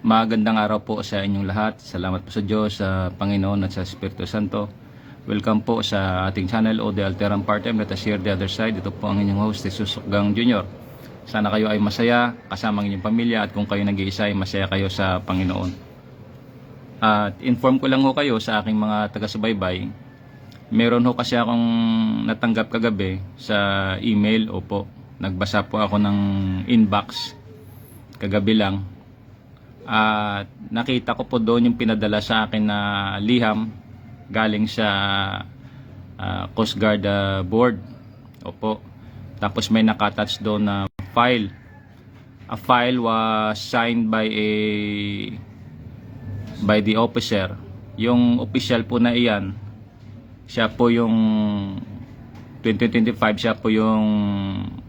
Magandang araw po sa inyong lahat. Salamat po sa Diyos, sa Panginoon at sa Espiritu Santo. Welcome po sa ating channel o The Alteram Part-Time. Let us share the other side. Ito po ang inyong host, Jesus Sukgang Jr. Sana kayo ay masaya kasama ang inyong pamilya at kung kayo nag-iisa ay masaya kayo sa Panginoon. At inform ko lang ho kayo sa aking mga taga-subaybay. Meron ho kasi akong natanggap kagabi sa email. Opo, nagbasa po ako ng inbox kagabi lang. At nakita ko po doon yung pinadala sa akin na liham galing sa Coast Guard board. Opo. Tapos may nakatouch doon na file. A file was signed by the officer. Yung official po na iyan, siya po yung 2025, siya po yung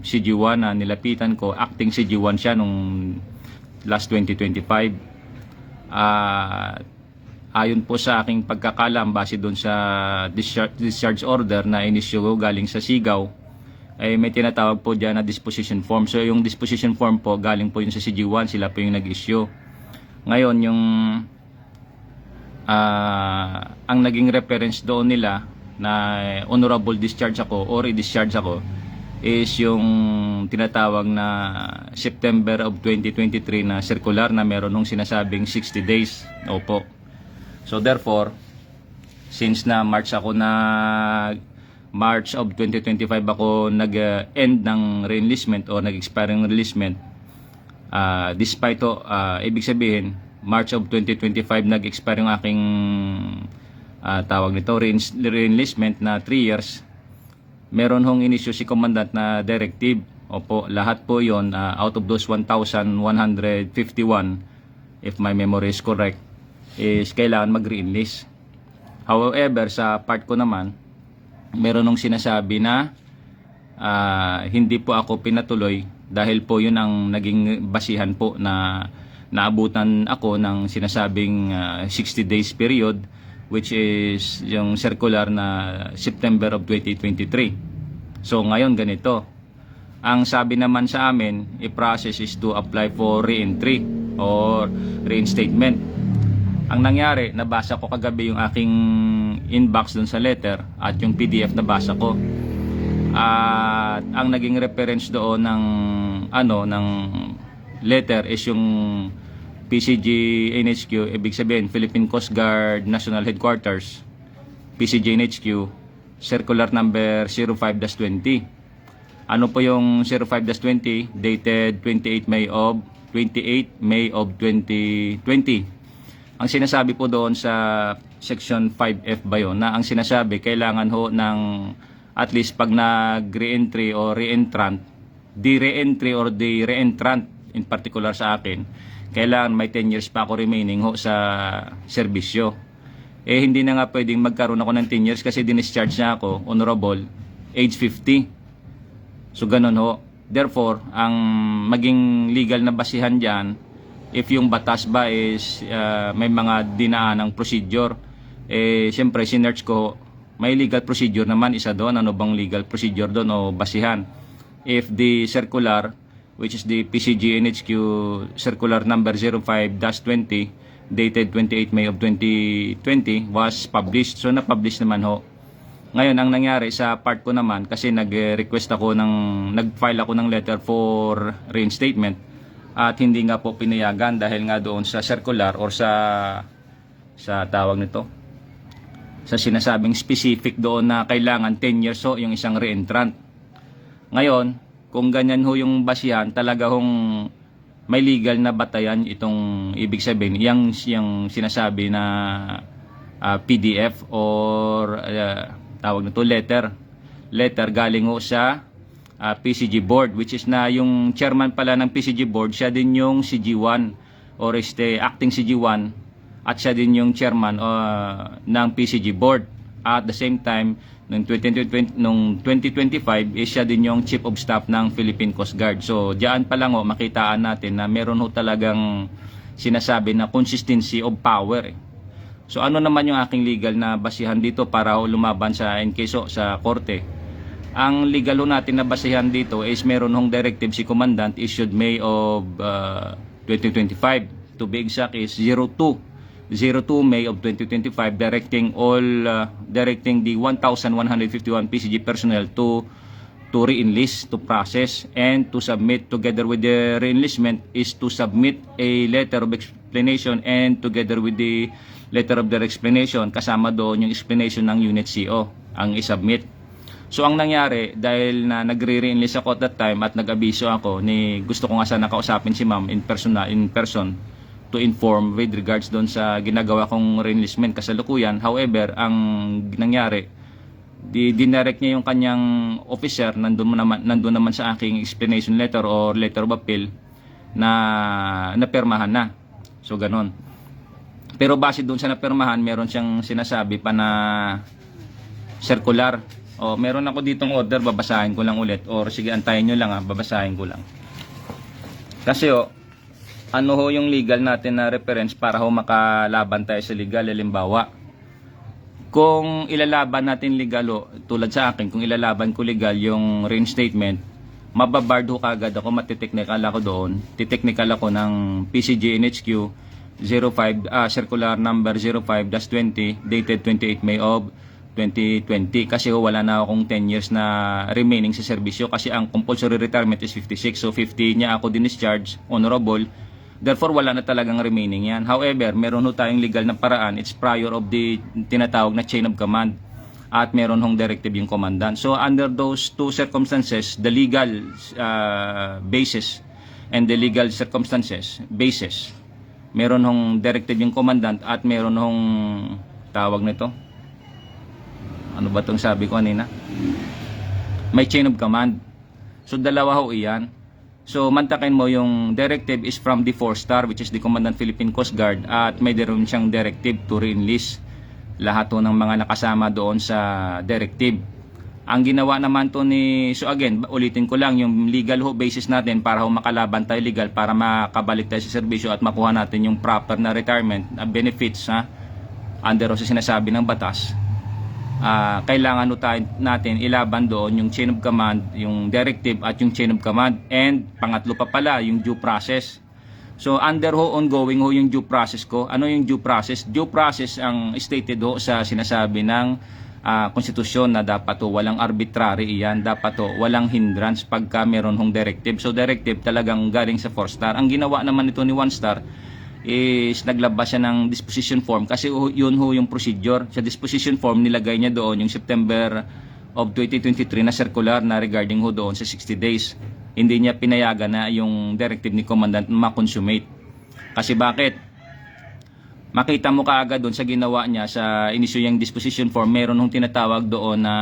CG1 na nilapitan ko. Acting CG1 siya nung last 2025. Ayon po sa aking pagkakalam, base doon sa discharge order na inisyu galing sa Sigaw, ay may tinatawag po dyan na disposition form. So yung disposition form po galing po yun sa CG1, sila po yung nag-issue. Ngayon yung ang naging reference doon nila na honorable discharge ako or i-discharge ako is yung tinatawag na September of 2023 na circular na meron nung sinasabing 60 days. Opo. So therefore, since na March of 2025 ako nag-end ng re-enlistment o nag-expire ng releasement, despite ibig sabihin, March of 2025 nag-expire yung aking tawag nito, re-enlistment na 3 years. Meron hong inisyu si Commandant na directive. Opo, lahat po yon out of those 1,151, if my memory is correct, is kailangan mag-re-enlist. However, sa part ko naman, meron hong sinasabi na hindi po ako pinatuloy dahil po yun ang naging basihan po na naabutan ako ng sinasabing 60 days period, which is yung circular na September of 2023. So ngayon ganito, ang sabi naman sa amin, i-process is to apply for re-entry or reinstatement. Ang nangyari, nabasa ko kagabi yung aking inbox dun sa letter at yung PDF nabasa ko. At ang naging reference doon ng letter is yung PCG NHQ, ibig sabihin Philippine Coast Guard National Headquarters, PCG NHQ, circular number 05-20. Ano po yung 05-20? Dated 28 May of 2020. Ang sinasabi po doon sa section 5F ba yun, na ang sinasabi kailangan ho ng at least pag nag-re-entry o re-entrant, the re-entry or the re-entrant in particular sa akin, kailangan may 10 years pa ako remaining ho sa serbisyo. Hindi na nga pwedeng magkaroon ako ng 10 years kasi dinischarge na ako, honorable, age 50. So ganun ho. Therefore, ang maging legal na basihan dyan, if yung batas ba is may mga dinaanang procedure, siyempre sinerch ko, may legal procedure naman isa doon. Ano bang legal procedure doon o basihan? If the circular, which is the PCG NHQ circular number 05-20 dated 28 May of 2020 was published. So na-publish naman ho. Ngayon ang nangyari sa part ko naman, kasi nag-file ako ng letter for reinstatement at hindi nga po pinayagan dahil nga doon sa circular or sa tawag nito, sa sinasabing specific doon na kailangan 10 years ho yung isang reentrant. Ngayon, kung ganyan ho yung basihan, talaga hong may legal na batayan itong ibig sabihin, yung sinasabi na PDF or tawag nito letter galing ho sa PCG board, which is na yung chairman pala ng PCG board, siya din yung CG1 or acting CG1 at siya din yung chairman ng PCG board. At the same time, noong 2025 is siya din yung Chief of Staff ng Philippine Coast Guard. So diyan pa lang makitaan natin na meron ho talagang sinasabi na consistency of power. So ano naman yung aking legal na basihan dito para lumaban sa sa korte? Ang legal natin na basihan dito is meron hong directive si Commandant issued May of 2025 to be exact is 02 May of 2025, directing the 1,151 PCG personnel to re-enlist, to process, and to submit. Together with the re-enlistment is to submit a letter of explanation, and together with the letter of their explanation, kasama doon yung explanation ng unit CO ang isubmit. So ang nangyari, dahil na nagre-re-enlist ako at that time at nag-abiso ako, gusto ko nga sana kausapin si ma'am in person to inform with regards doon sa ginagawa kong re-enlistment kasalukuyan. However, ang nangyari, dinirect niya yung kanyang officer, nandun naman sa aking explanation letter or letter of appeal na napirmahan na. So ganon. Pero base doon sa napirmahan, meron siyang sinasabi pa na circular. Meron ako ditong order, babasahin ko lang ulit. Or sige, antayin nyo lang babasahin ko lang. Kasi ano ho yung legal natin na reference para ho makalaban tayo sa legal. Halimbawa, kung ilalaban natin legal tulad sa akin, kung ilalaban ko legal yung reinstatement, mababard ho kagad ako, matiteknikal ako doon. Titeknikal ako ng PCG NHQ 05, circular number 05-20 dated 28 May of 2020, kasi wala na akong 10 years na remaining sa serbisyo, kasi ang compulsory retirement is 56, so 50 niya ako discharge, honorable, therefore wala na talagang remaining yan. However, meron ho tayong legal na paraan, it's prior of the tinatawag na chain of command, at meron hong directive yung commandant. So under those two circumstances, the legal basis and the legal circumstances basis, meron hong directive yung commandant at meron hong tawag nito, ano ba itong sabi ko kanina? May chain of command. So dalawa ho iyan. So mantakin mo yung directive is from the 4-star, which is the Commandant Philippine Coast Guard, at may meron siyang directive to re-enlist lahat ho ng mga nakasama doon sa directive. Ang ginawa naman to so again, ulitin ko lang yung legal ho basis natin para ho makalaban tayo legal, para makabalik tayo sa serbisyo at makuha natin yung proper na retirement benefits under ho sa sinasabi ng batas. Kailangan natin ilaban doon yung chain of command, yung directive at yung chain of command, and pangatlo pa pala yung due process. So under ongoing yung due process ko. Ano yung due process? Due process ang stated sa sinasabi ng konstitusyon na dapat walang arbitrary iyan, dapat walang hindrance pagka meron directive. So directive talagang galing sa 4-star. Ang ginawa naman ito ni 1-star is naglabas siya ng disposition form, kasi yun yung procedure. Sa disposition form nilagay niya doon yung September of 2023 na circular na regarding doon sa 60 days. Hindi niya pinayagan na yung directive ni commandant ma-consummate. Kasi bakit? Makita mo kaagad doon sa ginawa niya sa inisyu yung disposition form, meron tinatawag doon na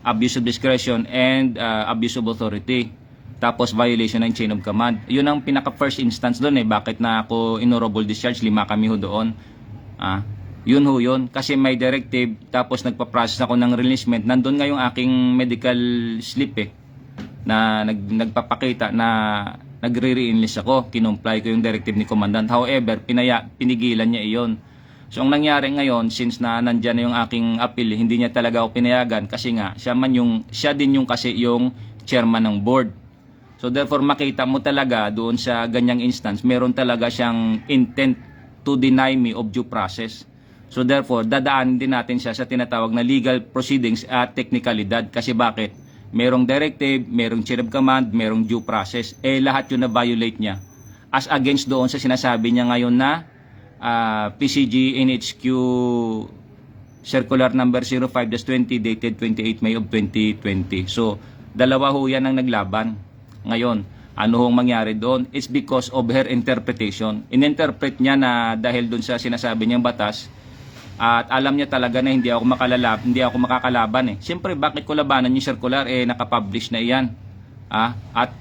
abuse of discretion and abuse of authority. Tapos violation ng chain of command. Yun ang pinaka first instance doon bakit na ako honorable discharge, 5 kami doon. Yun. Kasi may directive, tapos nagpa-process ako ng releasement. Nandun nga yung aking medical slip na nagpapakita na nagre-re-enlist ako. Kinumply ko yung directive ni commandant. However, pinigilan niya iyon. So ang nangyari ngayon, since na nandyan na yung aking appeal, hindi niya talaga ako pinayagan, kasi nga siya din yung chairman ng board. So therefore, makita mo talaga doon sa ganyang instance, meron talaga siyang intent to deny me of due process. So therefore, dadaanin din natin siya sa tinatawag na legal proceedings at technicalidad. Kasi bakit? Merong directive, merong chain of command, merong due process. Lahat yun na violate niya. As against doon sa sinasabi niya ngayon na PCG NHQ Circular number 05-20 dated 28 May of 2020. So dalawa ho yan ang naglaban. Ngayon, ano hong mangyari doon? It's because of her interpretation. Ininterpret niya na dahil doon sa sinasabi niyang batas, at alam niya talaga na hindi ako makakalaban Siyempre, bakit ko labanan yung circular? Nakapublish na iyan. At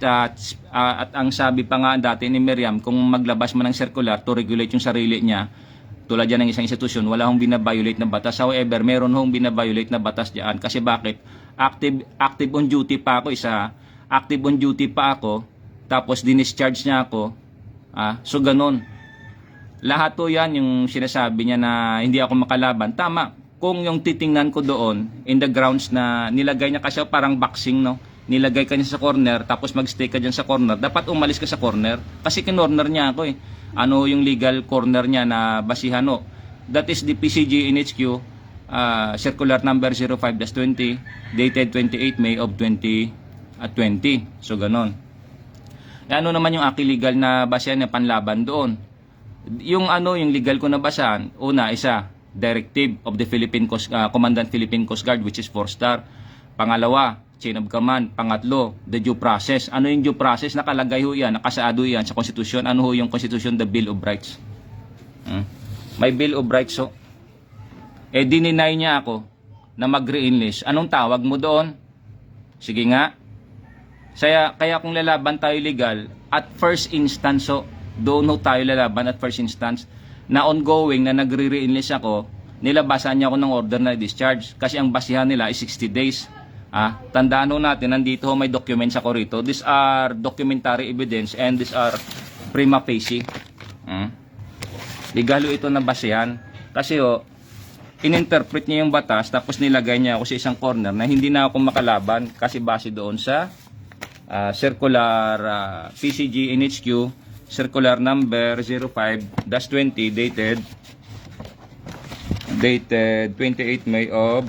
ang sabi pa nga dati ni Miriam, kung maglabas man ng circular to regulate yung sarili niya, tulad yan ng isang institusyon, wala hong binabiolate na batas. However, meron hong binabiolate na batas diyan. Kasi bakit? Active on duty pa ako active on duty pa ako, tapos dinischarge niya ako. So ganun. Lahat to yan yung sinasabi niya na hindi ako makalaban. Tama. Kung yung titingnan ko doon, in the grounds na nilagay niya kasi parang boxing, nilagay ka niya sa corner, tapos magstay ka dyan sa corner, dapat umalis ka sa corner. Kasi kinorner niya ako eh. Ano yung legal corner niya na basihan no? That is the PCG NHQ circular number 05-20 dated 28 May of 2020. So ganon. Ano naman yung aking legal na basehan na panlaban doon? Yung yung legal ko na basehan, una, directive of the Commandant Philippine Coast Guard, which is 4-star. Pangalawa, chain of command. Pangatlo, the due process. Ano yung due process? Nakalagay ho yan, nakasaado yan sa konstitusyon. Ano ho yung konstitusyon? The Bill of Rights. May Bill of Rights so. Dininay niya ako na mag-re-enlist. Anong tawag mo doon? Sige nga. Kaya kung lalaban tayo legal, at first instance, so, doon ho tayo lalaban at first instance, na ongoing na nagre-re-enlist ako, nilabasan niya ako ng order na discharge. Kasi ang basihan nila is 60 days. Tandaan ho natin, nandito ho may documents ako rito. These are documentary evidence and these are prima facie. Legal ito na basihan. Kasi ininterpret niya yung batas tapos nilagay niya ako sa isang corner na hindi na ako makalaban kasi base doon sa circular PCG NHQ circular number 05-20 dated 28 May of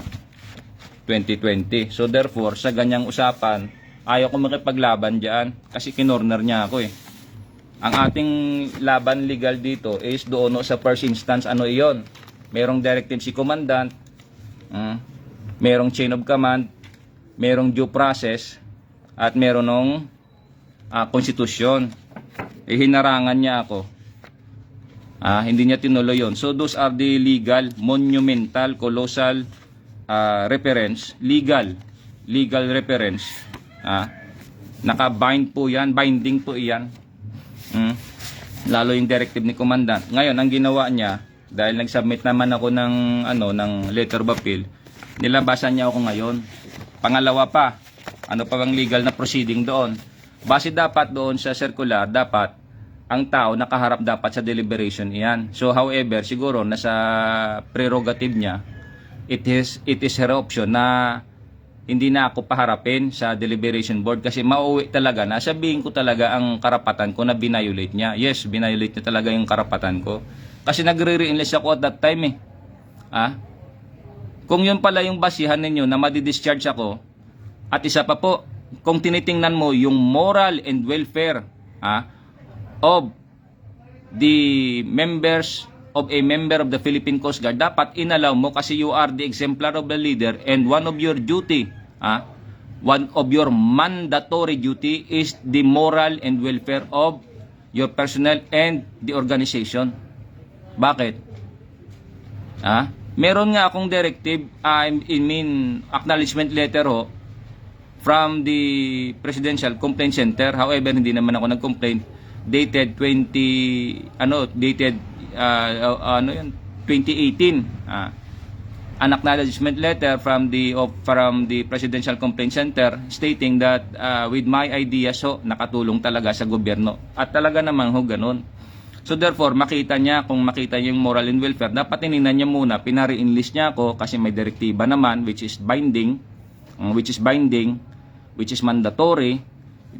2020. So therefore, sa ganyang usapan, ayaw ko makipaglaban diyan kasi kinorner niya ako eh. Ang ating laban legal dito is doon sa first instance, ano iyon? Merong directive si commandant, merong chain of command, merong due process, at meron ng konstitusyon. Hinarangan niya ako. Hindi niya tinuloy yon. So those are the legal, monumental, colossal reference, legal reference. Naka-bind po yan, binding po iyan. Lalo yung directive ni commandant. Ngayon, ang ginawa niya, dahil nag-submit naman ako ng letter of appeal, nilabasan niya ako ngayon. Pangalawa pa, ano pa bang legal na proceeding doon? Base dapat doon sa circular, dapat ang tao nakaharap dapat sa deliberation iyan. So however, siguro nasa prerogative niya, it is her option na hindi na ako paharapin sa deliberation board kasi mauwi talaga na sabihin ko talaga ang karapatan ko na binayolate niya. Yes, binayolate niya talaga yung karapatan ko. Kasi nagre-re-enlist ako at that time eh. Kung yun pala yung basihan ninyo na madi-discharge ako, at isa pa po, kung tinitingnan mo yung moral and welfare of the members of a member of the Philippine Coast Guard, dapat inalaw mo kasi you are the exemplar of the leader and one of your duty, one of your mandatory duty is the moral and welfare of your personnel and the organization. Bakit? Meron nga akong directive, acknowledgement letter from the Presidential Complaint Center. However, hindi naman ako nag-complain. Dated 2018. An acknowledgement letter from the Presidential Complaint Center stating that with my ideas nakatulong talaga sa gobyerno. At talaga naman ganun. So therefore, kung makita niya yung moral and welfare, dapat tinignan niya muna, pinare-enlist niya ako kasi may direktiba naman which is binding, which is mandatory,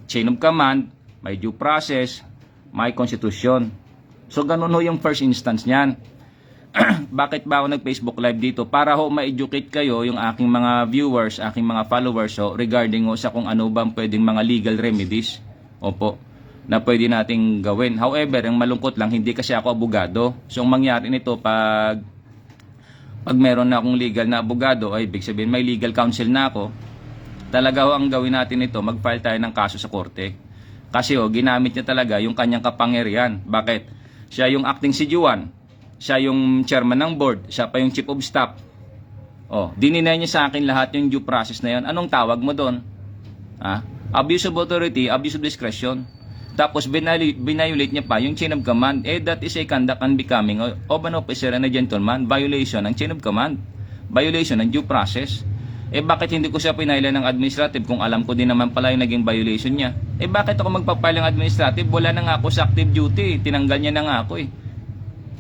chain of command, may due process, may konstitusyon. So ganun yung first instance niyan. Bakit ba ako nag-Facebook Live dito? Para ma-educate kayo yung aking mga viewers, aking mga followers regarding sa kung ano bang pwedeng mga legal remedies. Opo. Na pwede nating gawin. However, ang malungkot lang, hindi kasi ako abogado. So, ang mangyari nito, pag meron na akong legal na abogado, ay ibig sabihin may legal counsel na ako, talaga ang gawin natin ito, mag-file tayo ng kaso sa korte. Kasi ginamit niya talaga yung kanyang kapangyarihan. Bakit? Siya yung acting CG1, siya yung chairman ng board, siya pa yung chief of staff. Dininay niya sa akin lahat yung due process na yun. Anong tawag mo doon? Abuse of authority, abuse of discretion. Tapos binayolate niya pa yung chain of command. That is a conduct unbecoming of an officer and a gentleman. Violation ng chain of command. Violation ng due process. Bakit hindi ko siya pinailan ng administrative kung alam ko din naman pala yung naging violation niya? Bakit ako magpapile ng administrative? Wala na nga ako sa active duty. Tinanggal niya na nga ako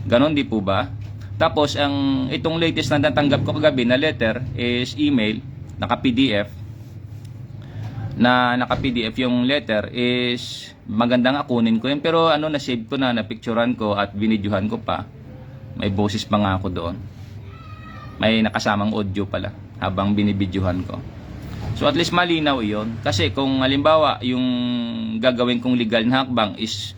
Ganon di po ba? Tapos itong latest na natanggap ko kagabi na letter is email, naka PDF. na naka-PDF yung letter is maganda nga kunin ko yun. Pero ano, na-save ko na picturean ko at binidyohan ko pa. May boses pa nga ako doon. May nakasamang audio pala habang binibidyohan ko. So at least malinaw iyon. Kasi kung halimbawa yung gagawin kong legal na hakbang is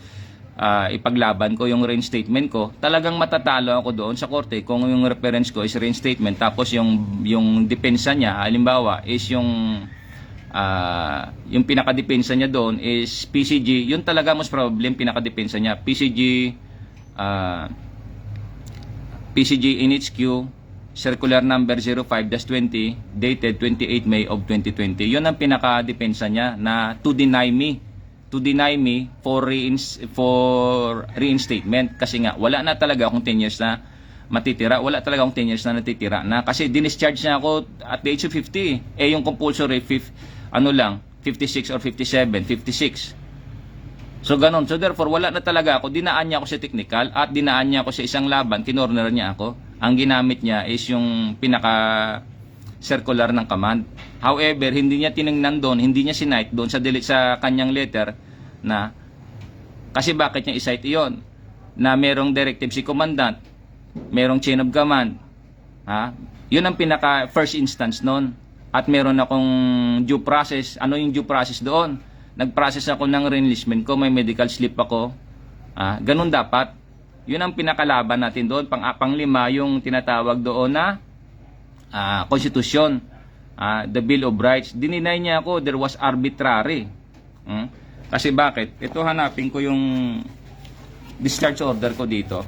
ipaglaban ko yung reinstatement ko, talagang matatalo ako doon sa korte kung yung reference ko is reinstatement, tapos yung depensa niya halimbawa is yung pinakadepensa niya doon is PCG, yun talaga most probably yung pinakadepensa niya PCG NHQ Circular number 05-20 dated 28 May of 2020. Yun ang pinakadepensa niya na to deny me for reinstatement, kasi nga wala na talaga akong 10 years na matitira. Wala talaga akong 10 years na natitira na, kasi dinischarge niya ako at the age of 50. Yung compulsory 56 or 56. So ganun. So therefore wala na talaga ako. Dinaan niya ako sa technical at dinaan niya ako sa isang laban. Kinorner niya ako. Ang ginamit niya is yung pinaka circular ng command. However, hindi niya tiningnan doon, hindi niya sinite doon sa kanyang letter na, kasi bakit niya isite iyon? Na merong directive si commandant, merong chain of command. Yun ang pinaka first instance noon. At meron akong due process. Ano yung due process doon? Nag-process ako ng reenlistment ko, may medical slip ako. Ganun dapat. Yun ang pinakalaban natin doon. Pang-lima, yung tinatawag doon na konstitusyon, the Bill of Rights. Dininay niya ako, there was arbitrary. Kasi bakit? Ito, hanapin ko yung discharge order ko dito.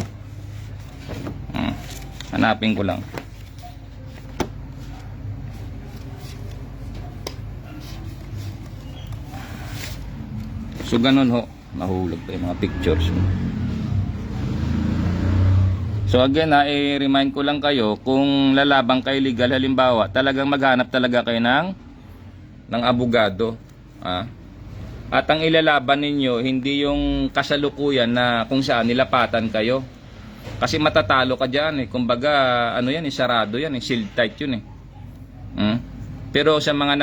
Hanapin ko lang. So ganun ho, nahulog pa yung mga pictures. So again i-remind ko lang kayo, kung lalabang kayo legal, halimbawa, talagang maghanap talaga kayo ng abogado. At ang ilalaban ninyo, hindi yung kasalukuyan na kung saan nilapatan kayo. Kasi matatalo ka dyan Kumbaga, ano yan, sarado yan sealed tight yun Pero sa mga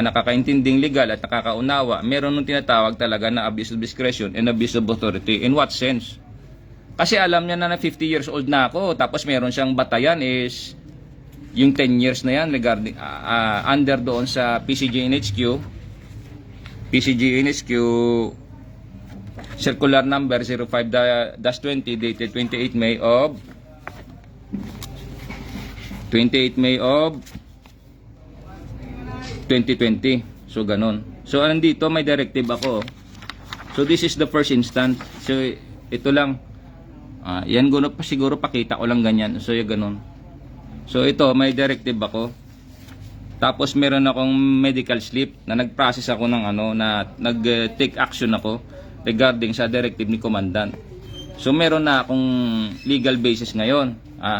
nakakaintinding legal at nakakaunawa, meron nung tinatawag talaga na abuse of discretion and abuse of authority. In what sense? Kasi alam niya na 50 years old na ako, tapos meron siyang batayan is yung 10 years na yan regarding under doon sa PCG NHQ circular number 05-20 dated 28 May of 2020. So ganun. So andito may directive ako. So this is the first instance. So ito lang. Yan siguro pakita ko lang ganyan. So yung ganun. So ito may directive ako. Tapos meron akong medical slip na nag-process ako ng na nag-take action ako regarding sa directive ni commandant. So meron na akong legal basis ngayon.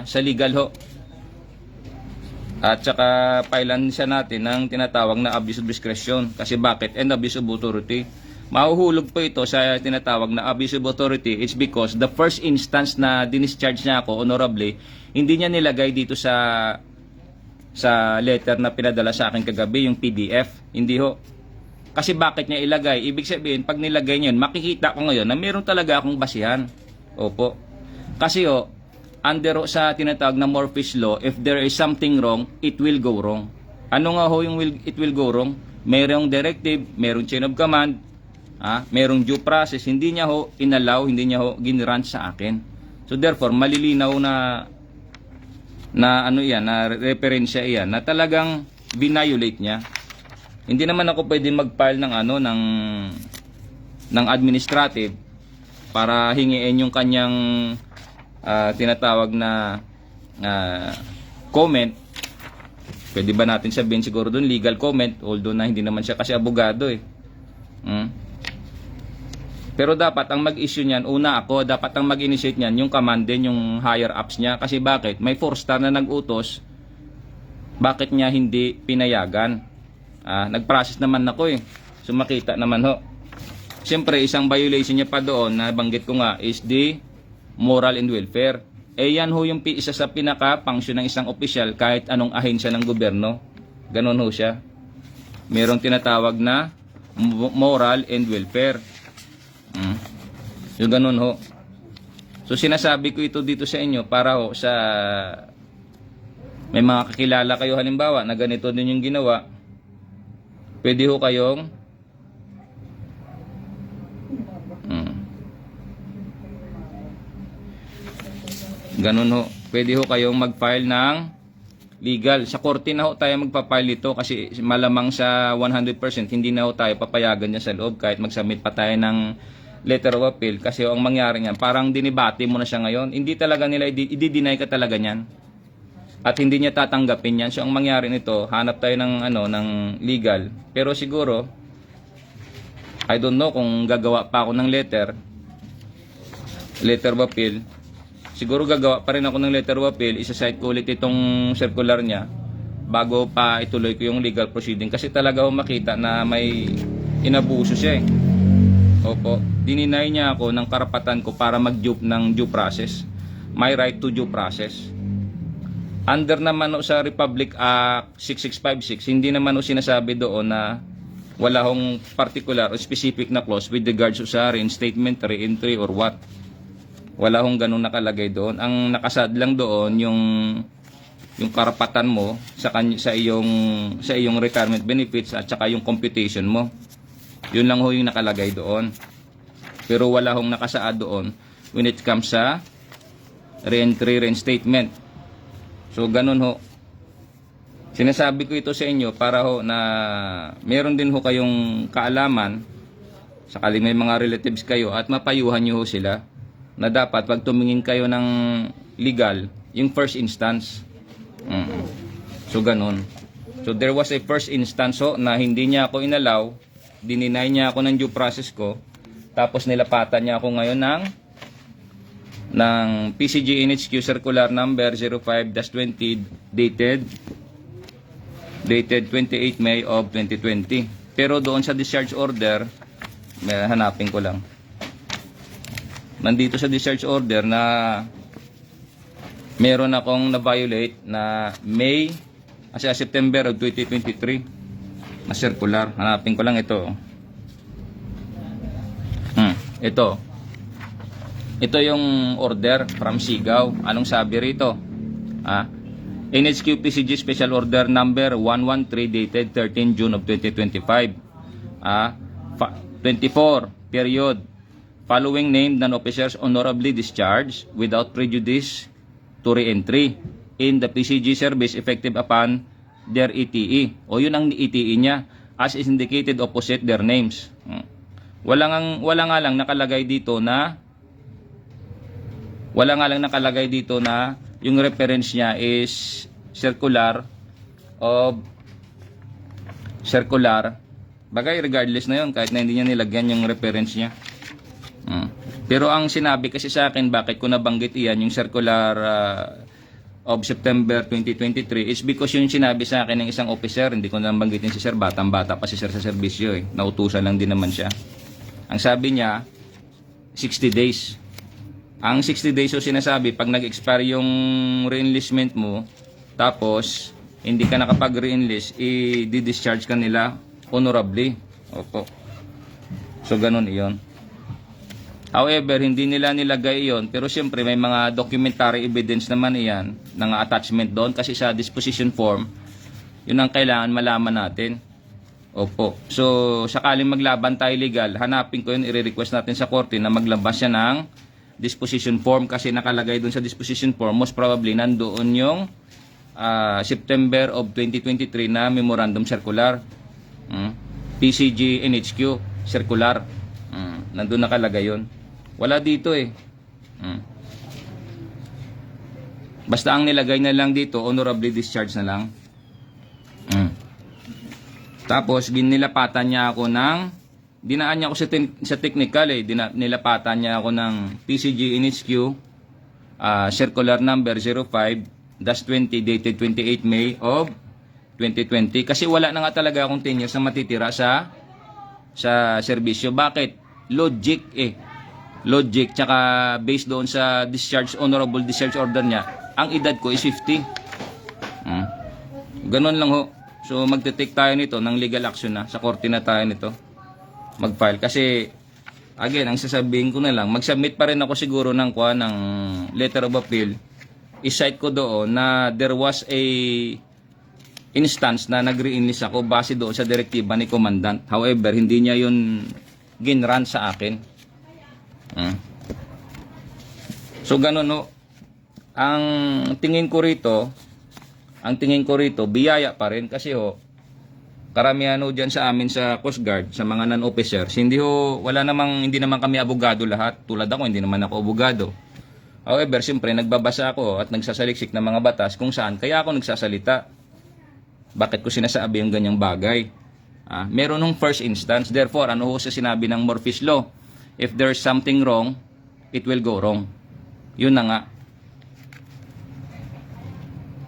Sa legal ho. At saka pailan siya natin ng tinatawag na abuse of discretion. Kasi bakit? And abuse of authority. Mahuhulog po ito sa tinatawag na abuse of authority. It's because the first instance na dinischarge niya ako honorably, hindi niya nilagay dito sa letter na pinadala sa akin kagabi, yung PDF. Hindi ho. Kasi bakit niya ilagay? Ibig sabihin, pag nilagay niya yun, makikita ko ngayon na meron talaga akong basihan. Opo. Kasi under sa tinatawag na Murphy's Law, if there is something wrong, it will go wrong. Ano nga ho yung it will go wrong? Mayroong directive, mayroong chain of command, mayroong due process, hindi niya ho inallow, hindi niya ho ginrant sa akin. So therefore, malilinaw na referensya iyan na talagang binayolate niya. Hindi naman ako pwede mag-file ng administrative para hingiin yung kanyang tinatawag na comment. Pwede ba natin sabihin siguro doon legal comment, although na hindi naman siya kasi abogado Pero dapat ang mag-issue niyan, dapat ang mag-initiate niyan yung command din, yung higher ups niya. Kasi bakit? May 4-star na nag-utos, bakit niya hindi pinayagan? Nag-process naman ako So makita naman ho. Siyempre isang violation niya pa doon na banggit ko nga is the moral and welfare. Yan ho yung isa sa pinaka-function ng isang opisyal kahit anong ahensya ng gobyerno. Ganon ho siya. merong tinatawag na moral and welfare. Yung ganun ho. So sinasabi ko ito dito sa inyo para ho sa may mga kakilala kayo halimbawa na ganito din yung ginawa, pwede ho kayong ganun ho. Pwede ho kayong mag-file ng legal. Sa korte na ho tayo magpa-file ito kasi malamang sa 100% hindi na ho tayo papayagan niya sa loob kahit mag-submit pa tayo ng letter of appeal kasi ho, ang mangyari niyan, parang dinibate mo na siya ngayon. Hindi talaga nila i-deny ka talaga niyan. At hindi niya tatanggapin yan. So ang mangyari nito, hanap tayo ng ng legal. Pero siguro I don't know kung gagawa pa ako ng letter of appeal. Siguro gagawa pa rin ako ng letter of appeal, isa-cite ko ulit itong circular niya bago pa ituloy ko yung legal proceeding kasi talaga ako makita na may inabuso siya eh. Opo, dininay niya ako ng karapatan ko para mag-due ng due process. My right to due process. Under naman o sa Republic Act 6656, hindi naman o sinasabi doon na wala hong particular o specific na clause with regards sa reinstatement, re-entry or what. Wala hong ganun nakalagay doon. Ang nakasad lang doon yung karapatan mo sa iyong retirement benefits at saka yung computation mo. Yun lang ho yung nakalagay doon. Pero wala hong nakasaad doon when it comes sa re-entry, reinstatement. So ganun ho. Sinasabi ko ito sa inyo para ho na meron din ho kayong kaalaman sakali may mga relatives kayo at mapayuhan nyo ho sila na dapat pag tumingin kayo ng legal, yung first instance. So ganun. So there was a first instance ho na hindi niya ako inalaw, dininay niya ako ng due process ko, tapos nilapatan niya ako ngayon ng PCG NHQ Circular Number 05-20 dated 28 May of 2020. Pero doon sa discharge order, may hanapin ko lang. Nandito sa discharge order na meron akong na-violate na September of 2023 na circular. Hanapin ko lang ito. Ito yung order from Sigaw. Anong sabi rito? NHQ PCG Special Order Number 113 dated 13 June of 2025. 24 period. Following named non-officers honorably discharged without prejudice to re-entry in the PCG service effective upon their ETE. O yun ang ETE niya as is indicated opposite their names. Wala nga lang nakalagay dito na yung reference niya is circular. Bagay regardless na yun kahit na hindi niya nilagyan yung reference niya. Pero ang sinabi kasi sa akin bakit ko nabanggit iyan yung circular of September 2023 is because yung sinabi sa akin ng isang officer, hindi ko nabanggitin si sir, batang-bata pa si sir sa serbisyo eh. Nautusan lang din naman siya. Ang sabi niya 60 days. Ang 60 days so sinasabi pag nag-expire yung re-enlistment mo tapos hindi ka nakapag-re-enlist, i-discharge ka nila honorably. Opo. So ganun iyon. However, hindi nila nilagay iyon pero siyempre may mga documentary evidence naman iyan ng attachment doon kasi sa disposition form yun ang kailangan malaman natin. Opo. So sakaling maglaban tayo legal, hanapin ko yun, i-request natin sa korte na maglabas siya ng disposition form kasi nakalagay doon sa disposition form most probably nandoon yung September of 2023 na memorandum circular. PCG NHQ circular. Nandoon nakalagay yun. Wala dito eh. Basta ang nilagay na lang dito, honorably discharged na lang. Tapos, ginilapatan niya ako dinaan niya ako sa technical eh. Nilapatan niya ako ng PCG NHQ circular number 05-20 dated 28 May of 2020. Kasi wala na nga talaga akong tenure na matitira sa serbisyo. Bakit? Logic tsaka based doon sa honorable discharge order niya, ang edad ko is 50. Ganon lang ho. So magte-take tayo nito ng legal action na. Sa korte na tayo nito mag-file. Kasi again, ang sasabihin ko na lang, mag-submit pa rin ako siguro ng letter of appeal. I-cite ko doon na there was a instance na nag-re-enlist ako base doon sa direktiba ni Commandant. However, hindi niya yun ginran sa akin. So ganun no. Ang tingin ko rito, biyaya pa rin kasi karamihan diyan sa amin sa Coast Guard, sa mga non-officers, hindi naman kami abogado lahat. Tulad ako, hindi naman ako abogado. However, siyempre nagbabasa ako at nagsasaliksik ng mga batas kung saan kaya ako nagsasalita. Bakit ko sinasabi yung ganyang bagay? Meron nung first instance. Therefore, ano sa sinabi ng Murphy's Law? If there's something wrong, it will go wrong. Yun na nga.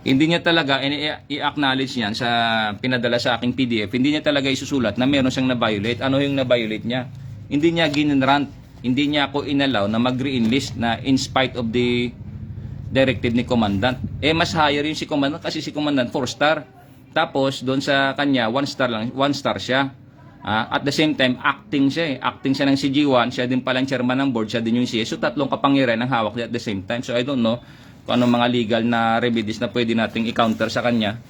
Hindi niya talaga i-acknowledge yan sa pinadala sa aking PDF. Hindi niya talaga isusulat na meron siyang na-violate. Ano yung na-violate niya? Hindi niya ginrant. Hindi niya ako inalaw na mag-re-enlist na in spite of the directive ni Commandant. Mas higher yung si Commandant kasi si Commandant 4-star. Tapos doon sa kanya 1-star lang, 1-star siya. At the same time acting siya Acting siya ng CG1, siya din palang chairman ng board, siya din yung CS. So tatlong kapangyarihan ang hawak niya at the same time. So I don't know kung anong mga legal na remedies na pwede nating i-counter sa kanya,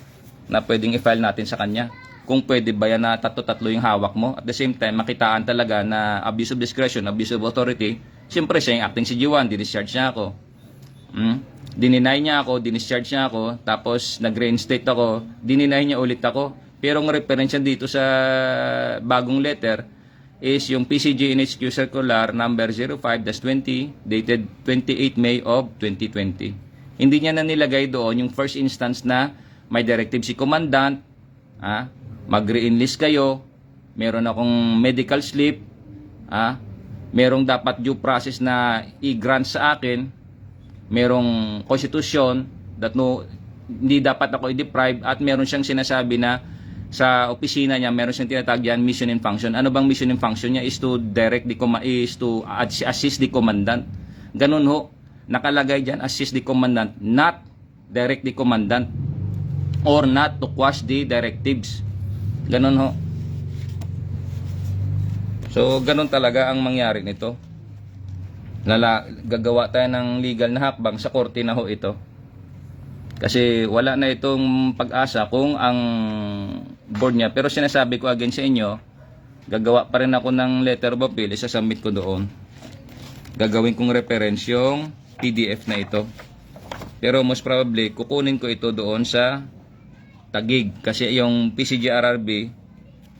na pwedeng i-file natin sa kanya. Kung pwede ba yan na tatlo yung hawak mo. At the same time, makitaan talaga na abuse of discretion, abuse of authority. Siyempre siya yung acting CG1, discharge niya ako. Dininay niya ako, dinischarge niya ako, tapos nag-reinstate ako, dininay niya ulit ako. Pero ang referensya dito sa bagong letter is yung PCG NHQ Circular number 05-20 dated 28 May of 2020. Hindi niya na nilagay doon yung first instance na may directive si Commandant, mag-re-enlist kayo, meron akong medical slip, merong dapat due process na i-grant sa akin, merong constitution that hindi dapat ako i-deprive, at meron siyang sinasabi na sa opisina niya meron siyang tinatawag yan mission and function. Ano bang mission and function niya? Is to assist the commandant. Ganun nakalagay dyan, assist the commandant, not direct the commandant or not to quash the directives. Ganun So ganun talaga ang mangyari nito. Gagawa tayo ng legal na hakbang sa korte na ito. Kasi wala na itong pag-asa kung ang board niya. Pero sinasabi ko again sa inyo, gagawa pa rin ako ng letter of appeal, isasubmit ko doon. Gagawin kong reference yung PDF na ito. Pero most probably, kukunin ko ito doon sa Taguig. Kasi yung PCGRRB,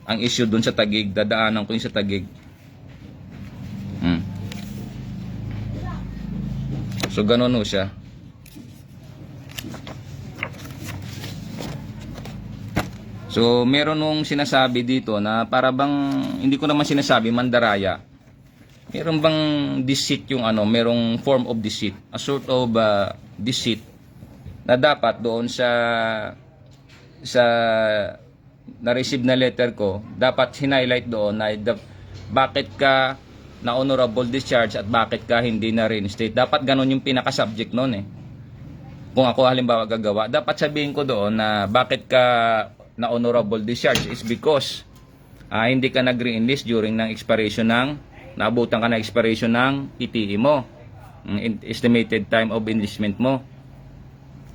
ang issue doon sa Taguig, dadaanan ko yung sa Taguig. So ganun siya. So meron nung sinasabi dito na para bang, hindi ko naman sinasabi mandaraya. Meron bang deceit yung merong form of deceit, a sort of deceit na dapat doon sa na-receive na letter ko, dapat highlight doon na bakit ka na honorable discharge at bakit ka hindi na reinstate. Dapat ganun yung pinaka-subject noon Kung ako halimbawa gagawa, dapat sabihin ko doon na bakit ka na honorable discharge is because hindi ka nag-re-enlist during ng expiration naabutan ka na expiration ng ETE mo, estimated time of enlistment mo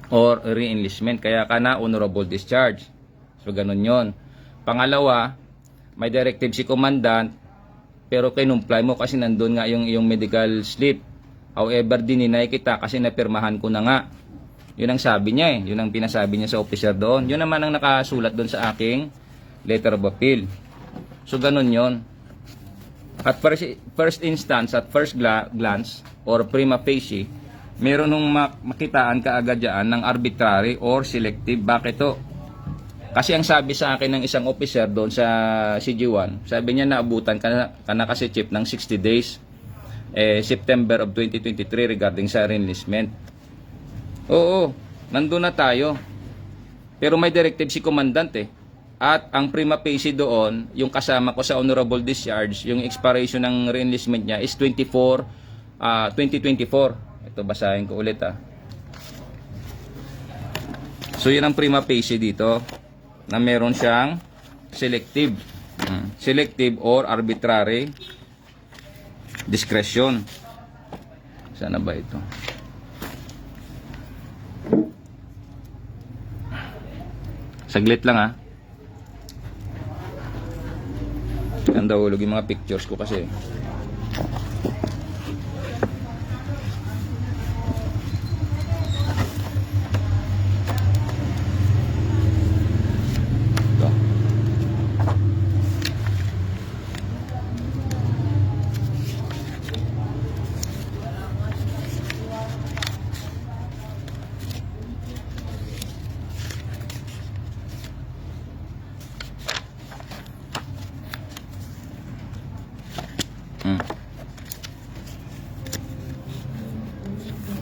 or re-enlistment, kaya ka na honorable discharge. So ganun yon. Pangalawa, may directive si Commandant pero kinumply mo kasi nandun nga yung medical slip. However, dininay kita kasi napirmahan ko na nga. Yun ang sabi niya Yun ang pinasabi niya sa officer doon. Yun naman ang nakasulat doon sa aking letter of appeal. So ganun yon. At first instance, at first glance or prima facie, meron nung makitaan kaagad dyan ng arbitrary or selective. Bakit to? Kasi ang sabi sa akin ng isang officer doon sa CG1, sabi niya naabutan ka na kasi chief ng 60 days September of 2023 regarding sa re-enlistment. Oo, nandun na tayo. Pero may directive si Commandant At ang prima facie doon, yung kasama ko sa honorable discharge, yung expiration ng re-enlistment niya is 2024. Ito, basahin ko ulit So yun ang prima facie dito. na meron siyang selective. Selective or arbitrary discretion. Sana ba ito? Saglit lang, ha. Ang dahulog yung mga pictures ko kasi. Ito.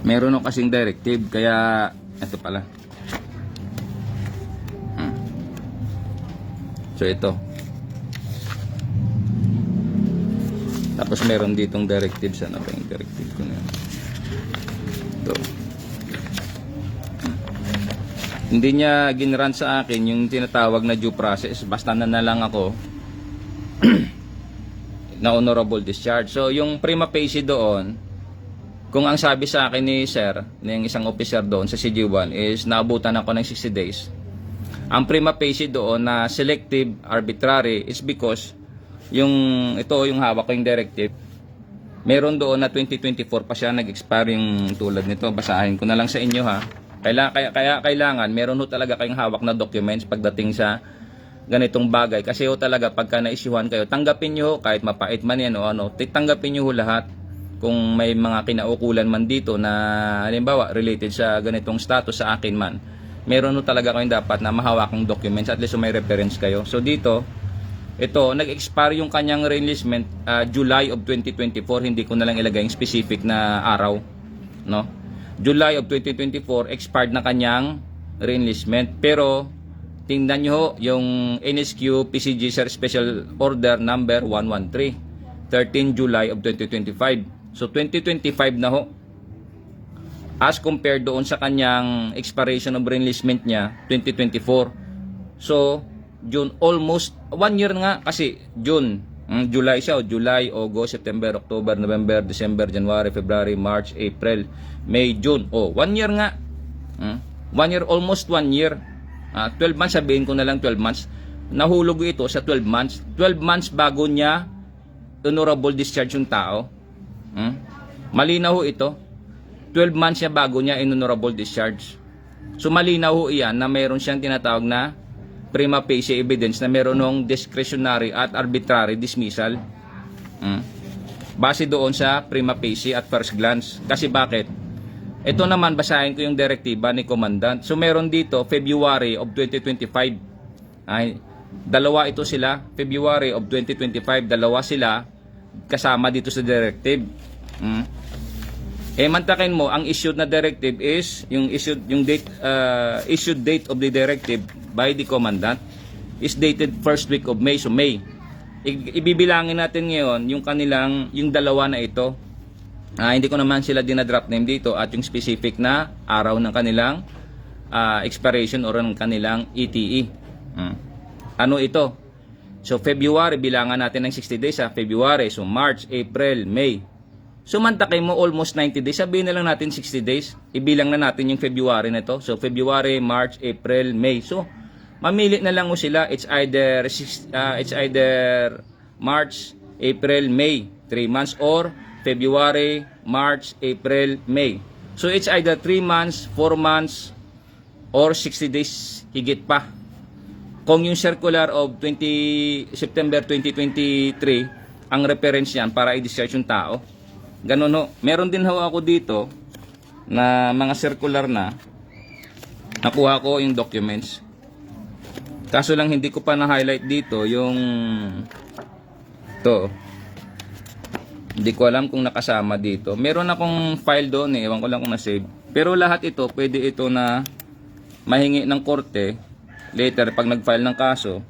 Meron no kasing directive, kaya ito pala. So ito. Tapos meron ditong directive. Sana ba yung directive ko na yun? Ito. Hindi niya ginrun sa akin yung tinatawag na due process. Basta na lang ako na honorable discharge. So yung prima facie doon, kung ang sabi sa akin ni sir, ng isang officer doon sa CG1 is naabutan ako ng 60 days. Ang prima facie doon na selective, arbitrary is because yung hawak ko yung directive, meron doon na 2024 pa siya nag-expire yung tulad nito. Basahin ko na lang sa inyo, ha. Kaya kailangan meron ho talaga kayong hawak na documents pagdating sa ganitong bagay. Kasi ho talaga pagka na-issuehan kayo, tanggapin nyo kahit mapait man yan o ano, tanggapin nyo ho lahat. Kung may mga kinaukulan man dito na halimbawa related sa ganitong status sa akin man, meron no talaga kayong dapat na mahawakang documents, at least may reference kayo. So dito, ito, nag-expire yung kanyang reenlistment July of 2024, hindi ko na lang ilagay yung specific na araw, no? July of 2024, expired na kanyang reenlistment. Pero tingnan nyo yung NSQ PCG Sir Special Order number 113, 13 July of 2025. So 2025 na ho. As compared doon sa kanyang expiration of reenlistment niya 2024. So June, almost 1 year nga kasi June, July siya, July, August, September, October, November, December, January, February, March, April, May, June. 1 year nga. 1 year, almost 1 year. 12 months, sabihin ko na lang 12 months. Nahulog ito sa 12 months. 12 months bago niya honorable discharge yung tao. Malinaw ho ito. 12 months siya bago niya honorable discharge. So malinaw ho iyan na mayroon siyang tinatawag na prima facie evidence na mayroon ng discretionary at arbitrary dismissal. Base doon sa prima facie at first glance. Kasi bakit? Ito naman, basahin ko yung direktiba ni Commandant. So meron dito February of 2025. Dalawa ito sila. February of 2025, dalawa sila kasama dito sa directive. Mantakin mo, ang issued na directive is yung issued date of the directive by the Commandant is dated first week of May. So May. Ibibilangin natin ngayon yung dalawa na ito. Hindi ko naman sila dinadrop name dito at yung specific na araw ng kanilang expiration or ng kanilang ETE. Ano ito? So February, bilangan natin ng 60 days, February, so March, April, May. So mantakay mo almost 90 days, sabihin na lang natin 60 days. Ibilang na natin yung February na ito. So February, March, April, May. So mamili na lang mo sila. It's either March, April, May, 3 months, or February, March, April, May. So it's either 3 months, 4 months, or 60 days higit pa. Kung yung circular of September 2023 ang reference yan para i-discharge yung tao, ganun ho. Meron din ho ako dito na mga circular na nakuha ko yung documents. Kaso lang hindi ko pa na-highlight dito yung to. Hindi ko alam kung nakasama dito. Meron akong file doon, ewan ko lang kung na-save. Pero lahat ito, pwede ito na mahingi ng korte later pag nag-file ng kaso.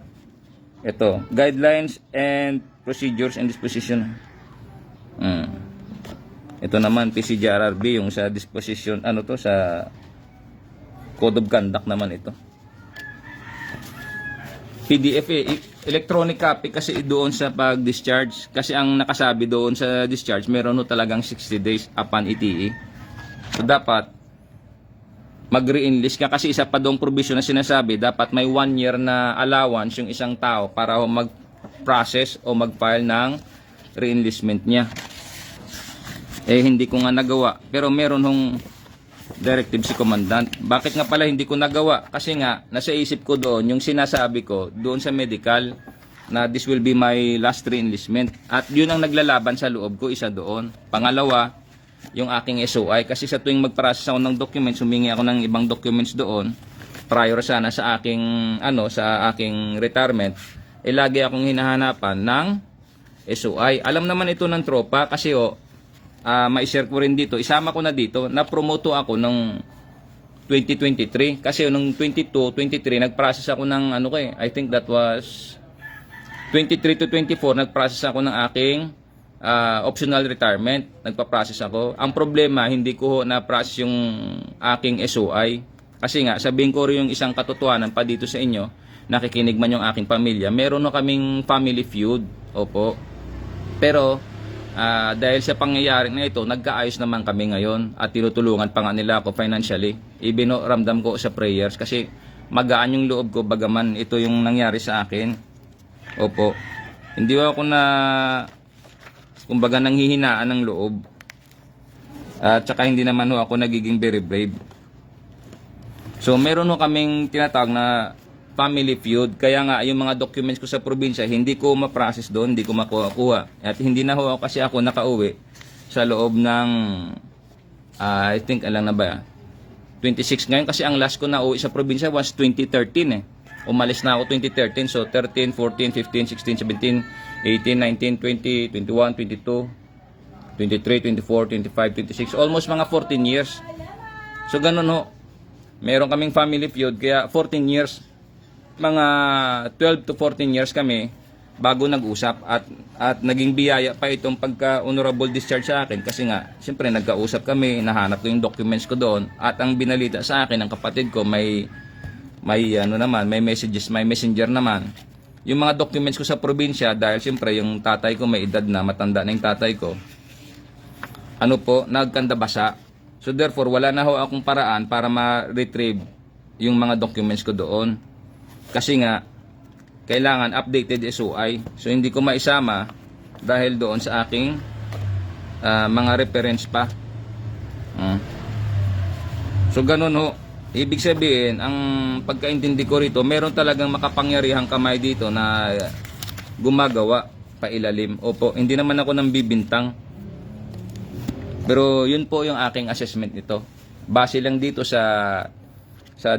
Ito, guidelines and procedures and disposition. Ito naman PCGRRB, yung sa disposition, sa Code of Conduct naman ito. PDF electronic copy kasi doon sa pag-discharge. Kasi ang nakasabi doon sa discharge, meron no talagang 60 days upon ETE. So dapat mag-re-enlist ka kasi isa pa doong provision na sinasabi, dapat may 1 year na allowance yung isang tao para mag-process o mag-file ng re-enlistment niya. Hindi ko nga nagawa. Pero meron hong directive si commandant. Bakit nga pala hindi ko nagawa? Kasi nga, nasa isip ko doon, yung sinasabi ko, doon sa medical, na this will be my last re-enlistment. At yun ang naglalaban sa loob ko, isa doon. Pangalawa, yung aking SOI. Kasi sa tuwing mag-process ako ng documents, humingi ako ng ibang documents doon, prior sana sa aking, sa aking retirement, lagi akong hinahanapan ng SOI. Alam naman ito ng tropa kasi ma-share ko rin dito, isama ko na dito, na-promote ako ng 2023 kasi nung 22-23 nag-process ako ng I think that was 23 to 24 nag-process ako ng aking optional retirement, nagpa-process ako. Ang problema, hindi ko na-process yung aking SOI kasi nga, sabihin ko rin yung isang katotohanan pa dito sa inyo, nakikinig man yung aking pamilya, meron na kaming family feud, opo, pero dahil sa pangyayari na ito, nagkaayos naman kami ngayon at tinutulungan pa nga nila ako financially. Ramdam ko sa prayers kasi magaan yung loob ko bagaman ito yung nangyari sa akin. Opo. Hindi ako kumbaga nanghihinaan ng loob. At saka hindi naman ako nagiging very brave. So meron kaming tinatawag na family feud. Kaya nga, yung mga documents ko sa probinsya, hindi ko ma-process doon, hindi ko makuha. At hindi na kasi ako nakauwi sa loob ng, I think, alam na ba, 26 ngayon. Kasi ang last ko na uwi sa probinsya was 2013 Umalis na ako 2013. So, 13, 14, 15, 16, 17, 18, 19, 20, 21, 22, 23, 24, 25, 26. Almost mga 14 years. So, ganun Meron kaming family feud, kaya 14 years. Mga 12 to 14 years kami bago nag-usap at naging biyaya pa itong pagka-honorable discharge sa akin kasi nga, siyempre nagkausap kami, nahanap ko yung documents ko doon at ang binalita sa akin ng kapatid ko may messages, may messenger naman. Yung mga documents ko sa probinsya dahil siyempre yung tatay ko may edad na, matanda na yung tatay ko. Nagkanda basa. So therefore, wala na akong paraan para ma-retrieve yung mga documents ko doon. Kasi nga, kailangan updated SOI. So, hindi ko maisama dahil doon sa aking mga reference pa. So, ganun Ibig sabihin, ang pagkaintindi ko rito, meron talagang makapangyarihang kamay dito na gumagawa pailalim. Opo, hindi naman ako nang bibintang. Pero, yun po yung aking assessment nito. Base lang dito sa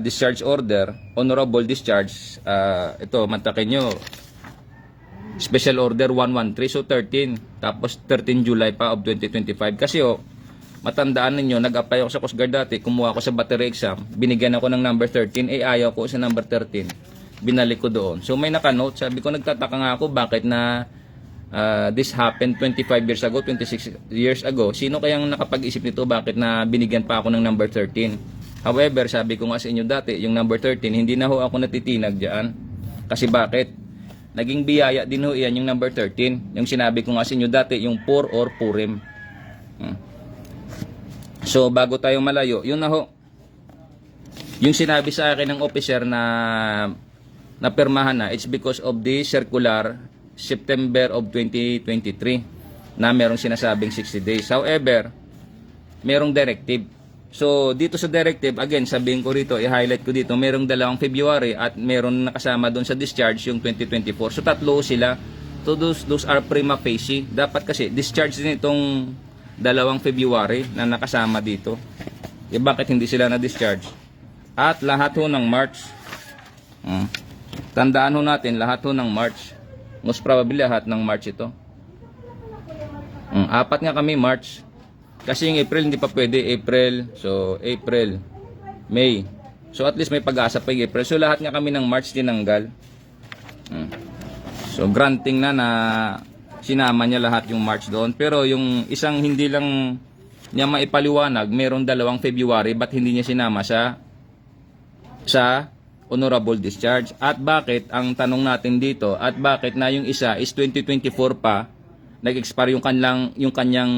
discharge order, honorable discharge, ito, mantakin nyo, special order 113, so 13, tapos 13 July pa of 2025. Kasi matandaan ninyo, nag-apply ako sa Coast Guard dati, kumuha ako sa battery exam, binigyan ako ng number 13, ayaw ko sa number 13, binalik ko doon. So may naka-note, sabi ko, nagtataka nga ako, bakit na this happened 25 years ago, 26 years ago, sino kayang nakapag-isip nito, bakit na binigyan pa ako ng number 13? However, sabi ko nga sa inyo dati, yung number 13, hindi na ako natitinag dyan. Kasi bakit? Naging biyaya din yan yung number 13. Yung sinabi ko nga sa inyo dati, yung Pur or Purim. So, bago tayo malayo, yun yung sinabi sa akin ng officer na permahan na, it's because of the circular September of 2023 na merong sinasabing 60 days. However, merong directive. So, dito sa directive, again, sabihin ko rito, i-highlight ko dito, merong 2 February at meron nakasama doon sa discharge yung 2024. So, tatlo sila. So, those are prima facie. Dapat kasi, discharge din itong 2 February na nakasama dito. Bakit hindi sila na-discharge? At lahat ng March. Tandaan natin, lahat ng March. Most probably, lahat ng March ito. 4 nga kami, March. Kasi yung April hindi pa pwede, April, so April, May. So at least may pag-asa pa yung April. So lahat nga kami ng March tinanggal. So granting na sinama niya lahat yung March doon. Pero yung isang hindi lang niya maipaliwanag, meron 2 February, ba't hindi niya sinama sa honorable discharge. At bakit, ang tanong natin dito, at bakit na yung isa is 2024 pa, nag-expire yung kanyang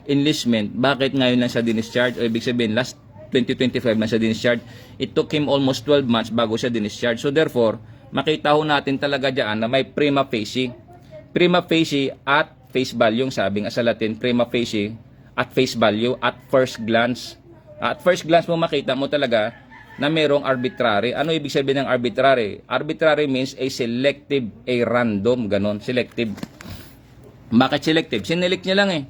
enlistment, bakit ngayon lang siya dinischarge? O ibig sabihin, last 2025 na siya dinischarge. It took him almost 12 months bago siya dinischarge. So therefore, makita ho natin talaga dyan na may prima facie. Prima facie at face value, sabi nga sa Latin, prima facie at face value at first glance. At first glance mo makita mo talaga na merong arbitrary. Ano ibig sabihin ng arbitrary? Arbitrary means a selective, a random, ganon, selective. Bakit selective? Sinelect niya lang eh.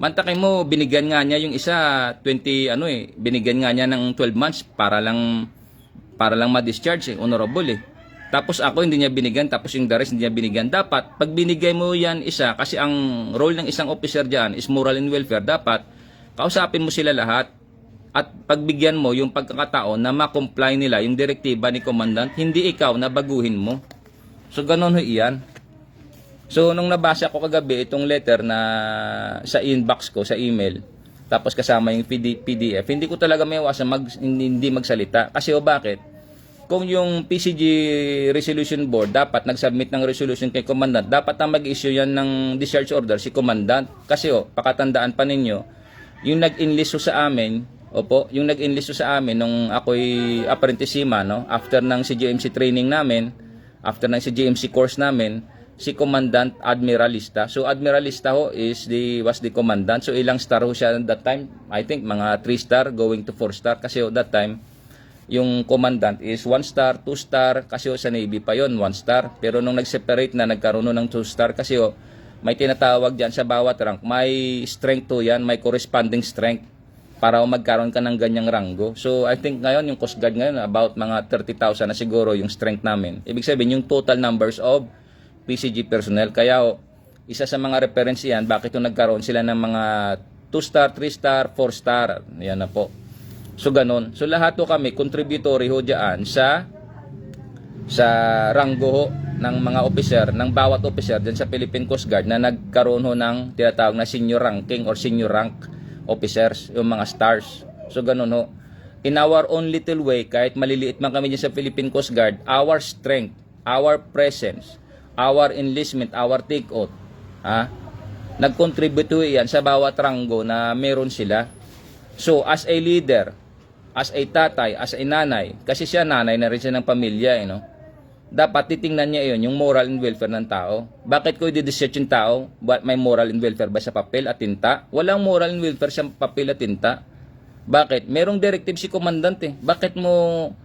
Mantakin mo, binigyan nga niya yung isa 20 binigyan nga niya ng 12 months para lang ma-discharge honorable eh. Tapos ako hindi niya binigyan, tapos yung the rest hindi niya binigyan. Dapat pag binigay mo yan isa, kasi ang role ng isang officer diyan is moral and welfare, dapat kausapin mo sila lahat at pagbigyan mo yung pagkakataon na ma-comply nila yung direktiba ni commandant, hindi ikaw na baguhin mo. So ganun ho iyan. So, nung nabasa ko kagabi itong letter na sa inbox ko, sa email, tapos kasama yung PDF, hindi ko talaga maiwasan hindi magsalita. Kasi bakit? Kung yung PCG Resolution Board dapat nag-submit ng resolution kay Commandant, dapat na mag-issue yan ng discharge order si Commandant. Kasi pakatandaan pa ninyo, yung nag-enlist sa amin, yung nag-enlist sa amin nung ako'y apprentice seaman, no? After ng CGMC training namin, after ng CGMC course namin, si Commandant Admiralista. So Admiralista was the commandant. So ilang star ho siya that time? I think mga 3 star going to 4 star kasi that time yung commandant is 1 star, 2 star kasi sa Navy pa yon 1 star. Pero nung nag-separate na nagkaroon ng 2 star kasi may tinatawag diyan sa bawat rank, may strength to yan, may corresponding strength para magkaroon ka ng ganyang ranggo. So I think ngayon yung Coast Guard ngayon about mga 30,000 na siguro yung strength namin. Ibig sabihin yung total numbers of PCG personnel. Kaya isa sa mga reference yan, bakit nagkaroon sila ng mga 2 star, 3 star, 4 star. Yan na po. So ganun. So lahat kami contributory ho dyan sa ranggo ng mga officer, ng bawat officer dyan sa Philippine Coast Guard na nagkaroon ho ng tinatawag na senior ranking or senior rank officers, yung mga stars. So ganun ho. In our own little way, kahit maliliit man kami dyan sa Philippine Coast Guard, our strength, our presence, our enlistment, our take-out, nag-contribute yan sa bawat ranggo na meron sila. So, as a leader, as a tatay, as a nanay, kasi siya nanay na rin siya ng pamilya, dapat titingnan niya yung moral and welfare ng tao. Bakit ko i-discharge yung tao? May moral and welfare ba sa papel at tinta? Walang moral and welfare sa papel at tinta. Bakit? Merong directive si commandant eh. Bakit mo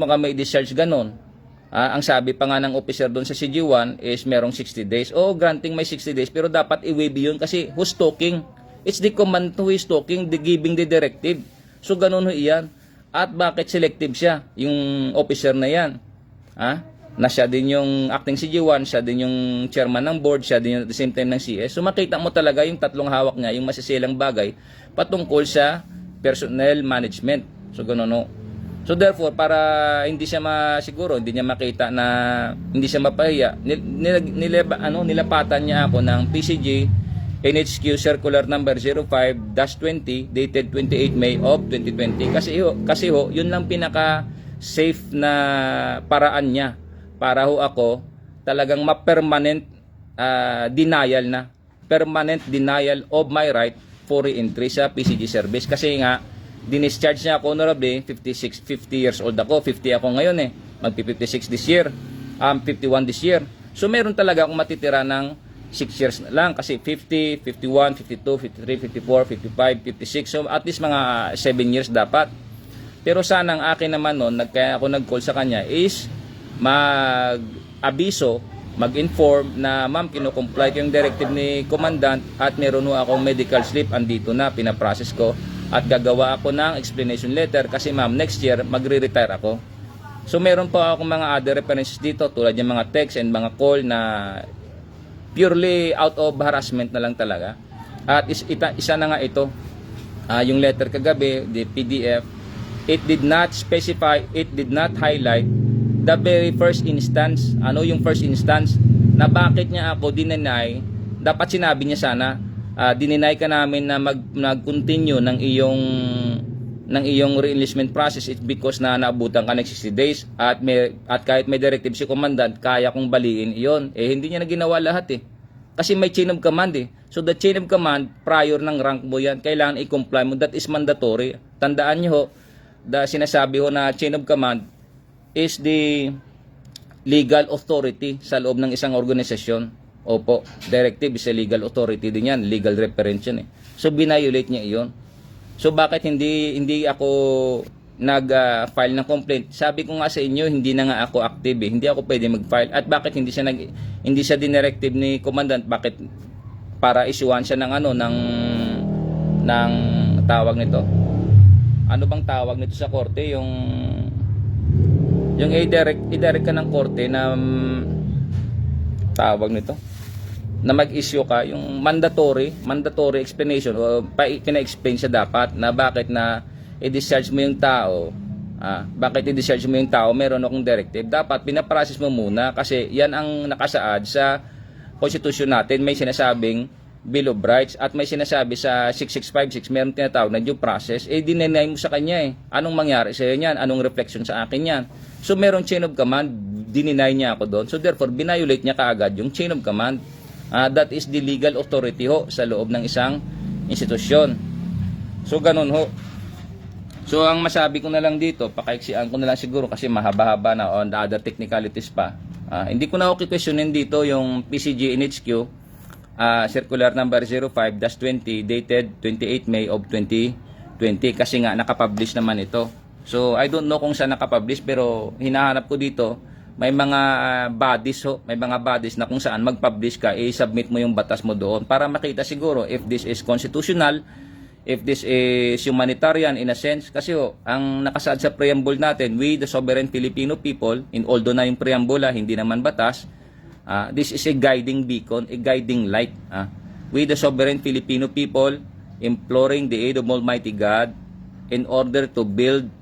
kami i-discharge ganon? Ang sabi pa nga ng officer doon sa CG1 is merong 60 days. Granting may 60 days pero dapat i-waive yun kasi who's talking? It's the command who is talking, giving the directive. So ganun ho iyan. At bakit selective siya? Yung officer na yan. Na siya din yung acting CG1, siya din yung chairman ng board, siya din yung at the same time ng CS. So makita mo talaga yung tatlong hawak niya, yung masisilang bagay patungkol sa personnel management. So ganun ho. So therefore, para hindi siya siguro hindi niya makita na hindi siya mapahiya, nilapatan niya ako ng PCG NHQ Circular Number 05-20 dated 28 May of 2020. Kasi yun lang pinaka safe na paraan niya para ako talagang ma-permanent permanent denial of my right for re-entry sa PCG service. Kasi nga dinischarge niya ako honorably, 50 years old ako, 50 ako ngayon magpi-56 this year, 51 this year. So meron talaga akong matitira ng 6 years na lang kasi 50, 51, 52, 53, 54, 55, 56. So at least mga 7 years dapat. Pero sana ang akin naman kaya ako nag-call sa kanya is mag-abiso, mag-inform na ma'am, kino-comply ko yung directive ni commandant at meron akong medical slip, andito na, pinaprocess ko. At gagawa ako ng explanation letter kasi ma'am, next year magre-retire ako. So meron pa akong mga other references dito tulad yung mga text and mga call na purely out of harassment na lang talaga. At isa na nga ito, yung letter kagabi, the PDF, it did not specify, it did not highlight the very first instance. Ano yung first instance? Na bakit niya ako dinenay? Dapat sinabi niya sana, dininay ka namin na mag-continue ng iyong ng iyong re-enlistment process is because na naabutan ka ng 60 days at kahit may directive si commandant, kaya kong baliin iyon. Hindi niya na ginawa lahat Kasi may chain of command So the chain of command, prior ng rank mo yan, kailangan i-comply mo. That is mandatory. Tandaan nyo sinasabi na chain of command is the legal authority sa loob ng isang organisasyon. Opo, directive is a legal authority din yan, legal reference yan So binayolate niya iyon. So bakit hindi ako nag-file ng complaint? Sabi ko nga sa inyo, hindi na nga ako active Hindi ako pwede mag-file. At bakit hindi siya dinirective ni commandant? Bakit para issuean siya ng ng tawag nito? Ano bang tawag nito sa korte? Yung i-direct ka ng korte na tawag nito na mag-issue ka yung mandatory explanation o pina-explain siya dapat na bakit na i-discharge mo yung tao meron akong directive, dapat pinaprocess mo muna kasi yan ang nakasaad sa konstitusyon natin. May sinasabing Bill of Rights at may sinasabi sa 6656 meron tinatawag na due process. Dinenay mo sa kanya anong mangyari sa iyo yan, anong reflection sa akin yan. So meron chain of command, dininay niya ako doon, so therefore binayolate niya kaagad yung chain of command. That is the legal authority sa loob ng isang institusyon. So ganun So ang masabi ko na lang dito, pakaiksian ko na lang siguro kasi mahaba-haba na on the other technicalities pa. Hindi ko na questionin dito yung PCG NHQ circular number 05-20 dated 28 May of 2020 kasi nga nakapublish naman ito. So I don't know kung saan nakapublish pero hinahanap ko dito may mga bodies na kung saan mag-publish ka, i-submit mo yung batas mo doon para makita siguro if this is constitutional, if this is humanitarian in a sense. Kasi ang nakasaad sa preamble natin, we the sovereign Filipino people, although na yung preambula, hindi naman batas, this is a guiding beacon, a guiding light. We the sovereign Filipino people, imploring the aid of Almighty God in order to build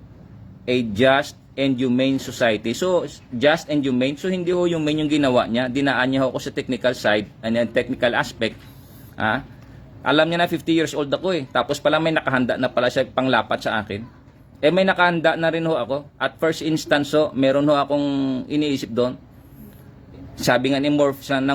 a just and humane society. So, just and humane. So, hindi humane yung ginawa niya. Dinaan niya ako sa technical side and technical aspect. Alam niya na 50 years old ako Tapos pala may nakahanda na pala siya panglapat sa akin. May nakahanda na rin ako. At first instance meron akong iniisip doon. Sabi nga ng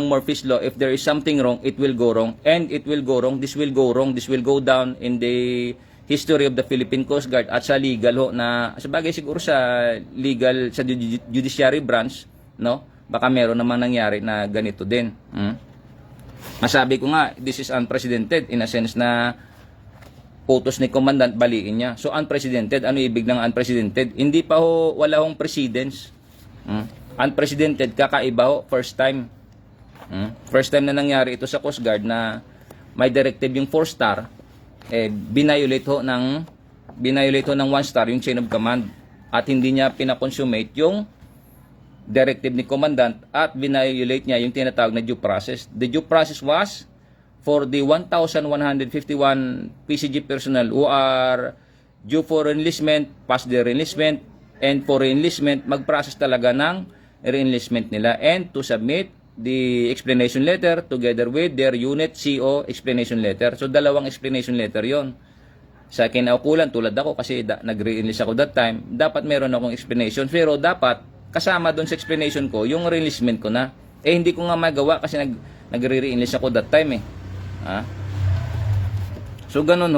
Murphy's Law, if there is something wrong, it will go wrong. And it will go wrong. This will go wrong. This will go down in the history of the Philippine Coast Guard at sa legal na sabagay siguro sa legal sa judiciary branch baka meron namang nangyari na ganito din. Masabi ko nga this is unprecedented in a sense na utos ni commandant baliin niya. So unprecedented, ano ibig ng unprecedented? Hindi pa wala precedence. Unprecedented, kakaiba first time. First time na nangyari ito sa Coast Guard na may directive yung 4-star binayolate ng 1-star yung chain of command at hindi niya pinaconsummate yung directive ni commandant at binayolate niya yung tinatawag na due process. The due process was for the 1,151 PCG personnel who are due for enlistment, past their enlistment, and for enlistment, mag-process talaga ng re-enlistment nila and to submit the explanation letter together with their unit CO explanation letter. So dalawang explanation letter yon. Sa kinaukulan tulad ako kasi nag-re-enlist ako that time, dapat meron akong explanation pero dapat kasama doon sa explanation ko yung re-enlistment ko na. Hindi ko nga magawa kasi nagre-re-enlist ako that time So ganun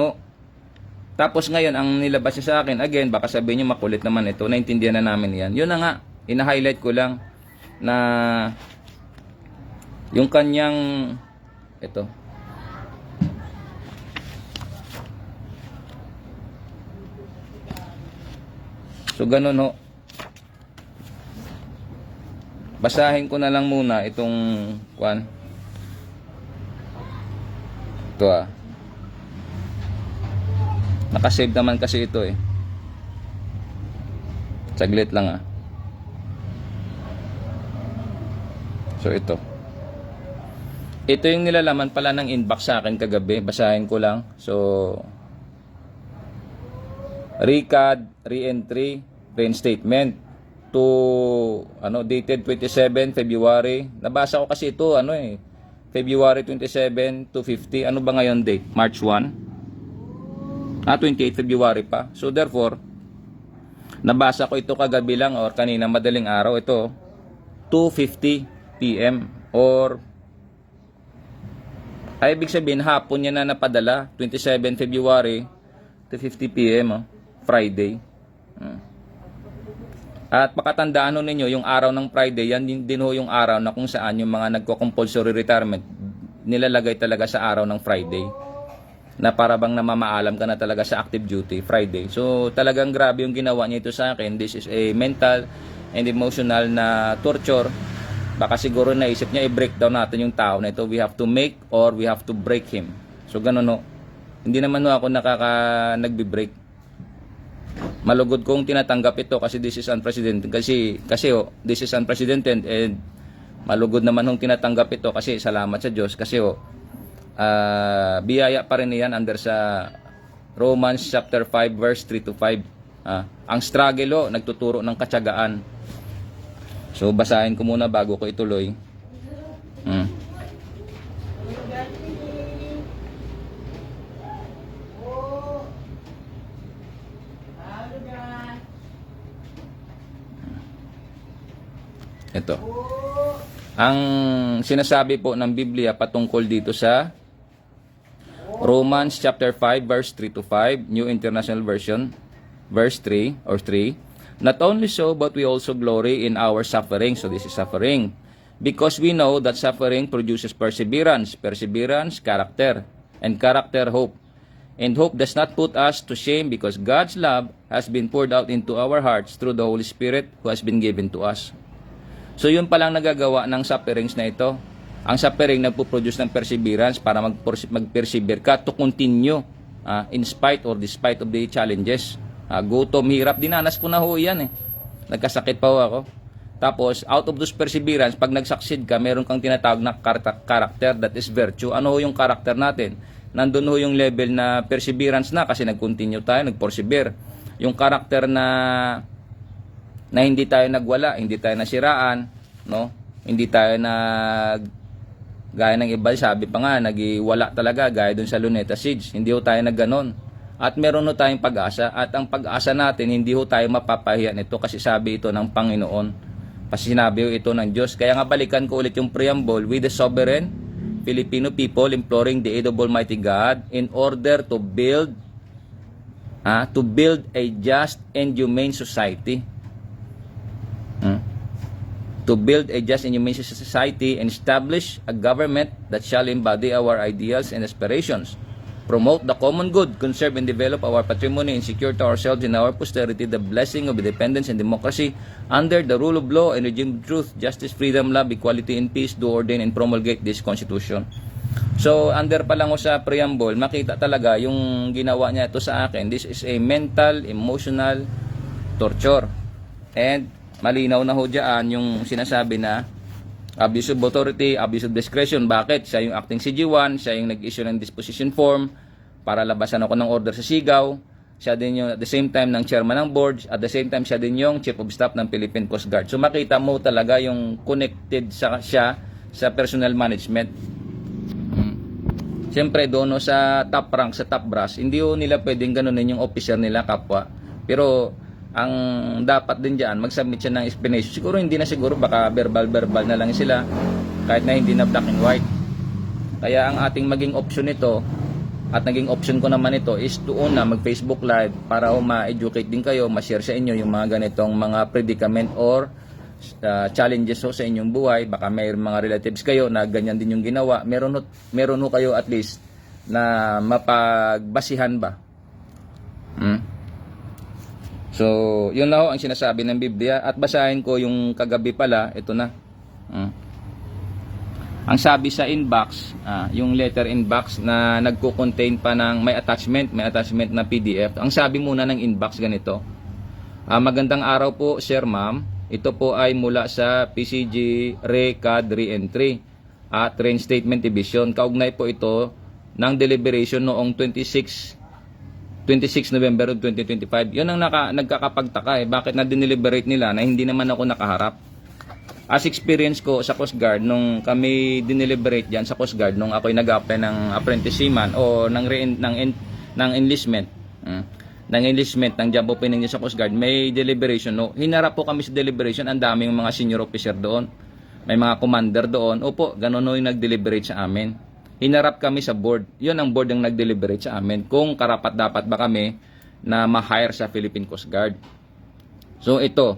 Tapos ngayon ang nilabas niya sa akin, again baka sabihin niyo makulit naman ito, naintindihan na namin yan. Yun na nga, ina-highlight ko lang na yung kanyang ito so ganun basahin ko na lang muna itong ito nakasave naman kasi ito saglit lang so ito yung nilalaman pala ng inbox sa akin kagabi. Basahin ko lang. So, RECAD, re-entry, reinstatement to, dated 27 February. Nabasa ko kasi ito, February 27 to 50. Ano ba ngayon date? March 1? 28 February pa. So therefore, nabasa ko ito kagabi lang or kanina madaling araw. Ito, 2:50 PM or ay ibig sabihin hapon niya na napadala. 27 February, 2:50 PM, Friday. At pakatandaan ho ninyo, yung araw ng Friday, yan din ho yung araw na kung saan yung mga nagko-compulsory retirement nilalagay talaga sa araw ng Friday. Na para bang namamaalam ka na talaga sa active duty, Friday. So talagang grabe yung ginawa niya ito sa akin. This is a mental and emotional na torture. Baka siguro naisip niya i-break down natin yung tao na ito. We have to make or we have to break him. So ganun ho. Hindi naman ho ako nagbi-break. Malugod kong tinatanggap ito kasi this is unprecedented. Kasi this is unprecedented and malugod naman hong tinatanggap ito kasi salamat sa Diyos kasi biyaya pa rin yan under sa Romans chapter 5 verse 3 to 5. Ang struggle nagtuturo ng katyagaan. So basahin ko muna bago ko ituloy. Ito. Ang sinasabi po ng Biblia patungkol dito sa Romans chapter 5 verse 3 to 5, New International Version, verse 3 or 3. Not only so, but we also glory in our suffering. So this is suffering. Because we know that suffering produces perseverance, perseverance, character, and character, hope. And hope does not put us to shame because God's love has been poured out into our hearts through the Holy Spirit who has been given to us. So yun palang nagagawa ng sufferings na ito. Ang suffering nagpo-produce ng perseverance para mag-persevere ka to continue in spite or despite of the challenges. Gutom, hirap, dinanas ko na ho yan Nagkasakit pa ho ako. Tapos, out of those perseverance, pag nag-succeed ka, meron kang tinatawag na character, that is virtue. Ano ho yung character natin? Nandun ho yung level na perseverance na kasi nag-continue tayo, nag-persevere. Yung character na hindi tayo nagwala, hindi tayo nasiraan, no? Hindi tayo gaya ng iba, sabi pa nga, nagiwala talaga, gaya dun sa Luneta Siege. Hindi ho tayo nagganon. At meron ho tayong pag-asa. At ang pag-asa natin, hindi ho tayo mapapahiya nito kasi sabi ito ng Panginoon. Kasi sinabi ho ito ng Diyos. Kaya nga balikan ko ulit yung preamble, with the sovereign Filipino people imploring the aid of Almighty God in order to build a just and humane society. To build a just and humane society and establish a government that shall embody our ideals and aspirations, promote the common good, conserve and develop our patrimony, and secure to ourselves and our posterity the blessing of independence and democracy under the rule of law and regime of truth, justice, freedom, love, equality, and peace, do ordain and promulgate this Constitution. So, under pa lang ko sa preamble, makita talaga yung ginawa niya ito sa akin. This is a mental, emotional torture. And malinaw na ho dyan yung sinasabi na abuse of authority, abuse of discretion. Bakit? Siya yung acting CG1, siya yung nag-issue ng disposition form para labasan ako ng order sa Sigaw. Siya din yung at the same time ng chairman ng board, at the same time siya din yung chief of staff ng Philippine Coast Guard. So makita mo talaga yung connected siya sa personal management. Siyempre doon sa top rank, sa top brass, hindi ho nila pwedeng ganunin yung officer nila kapwa. Pero ang dapat din dyan, mag-submit siya ng explanation. Siguro hindi na siguro, baka verbal na lang sila kahit na hindi na black and white. Kaya ang ating maging option nito at naging option ko naman ito is to una mag-Facebook Live para ma-educate din kayo, ma-share sa inyo yung mga ganitong mga predicament or challenges sa inyong buhay. Baka may mga relatives kayo na ganyan din yung ginawa. Meron ho kayo at least na mapagbasihan ba. So, yun na ho ang sinasabi ng Biblia. At basahin ko yung kagabi pala, ito na. Ang sabi sa inbox, yung letter inbox na nagko-contain pa ng may attachment na PDF. Ang sabi muna ng inbox ganito. Magandang araw po, Sir Ma'am. Ito po ay mula sa PCG Recad Reentry at Reinstatement Division. Kaugnay po ito ng deliberation noong 26 November 2025. Yun ang nagkakapagtaka bakit na dineliberate nila na hindi naman ako nakaharap. As experience ko sa Coast Guard nung kami dineliberate diyan sa Coast Guard nung ako'y nag-apply ng apprentice seaman o ng enlistment, ng enlistment ng job opening niya sa Coast Guard, may deliberation. No? Hinarap po kami sa deliberation. Ang daming mga senior officer doon. May mga commander doon. Opo, ganun no yung nag-deliberate sa amin. Hinarap kami sa board. Yun ang board yung nag-deliberate sa amin. Kung karapat-dapat ba kami na ma-hire sa Philippine Coast Guard. So ito,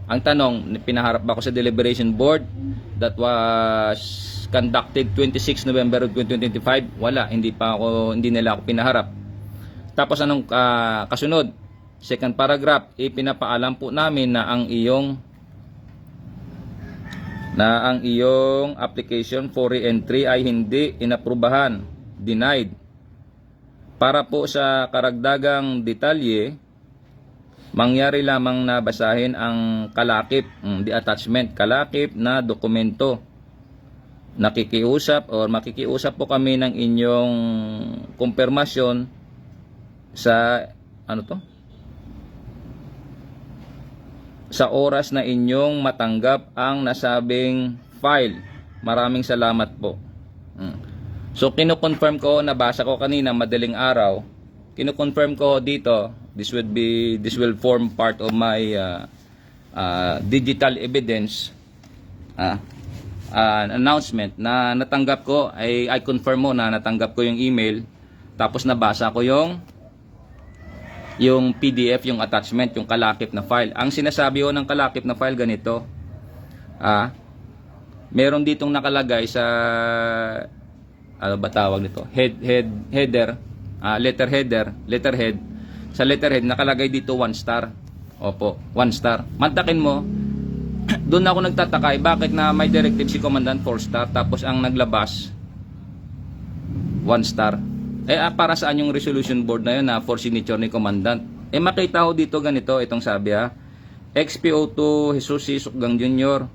ang tanong, pinaharap ba ako sa deliberation board that was conducted 26 November 2025? Wala, hindi nila ako pinaharap. Tapos anong kasunod? Second paragraph, ipinapaalam po namin na ang iyong application for re-entry ay hindi inaprubahan, denied. Para po sa karagdagang detalye, mangyari lamang na basahin ang kalakip, the attachment, kalakip na dokumento. Makikiusap po kami ng inyong kumpirmasyon sa sa oras na inyong matanggap ang nasabing file. Maraming salamat po. So kino-confirm ko, nabasa ko kanina madaling araw. Kino-confirm ko dito, this will form part of my digital evidence announcement na natanggap ko. I confirm mo na natanggap ko yung email, tapos nabasa ko yung PDF, yung attachment, yung kalakip na file. Ang sinasabi ko ng kalakip na file ganito, meron ditong nakalagay sa ano ba tawag nito, letterhead. Sa letterhead nakalagay dito 1 star. Opo, 1 star. Mantakin mo, doon ako nagtataka, bakit na may directive si Commandant 4 star tapos ang naglabas 1 star. Para saan yung resolution board na yun na for signature ni Commandant? Makita ko dito ganito, itong sabi XPO2 Jesus C. Sukgang Jr.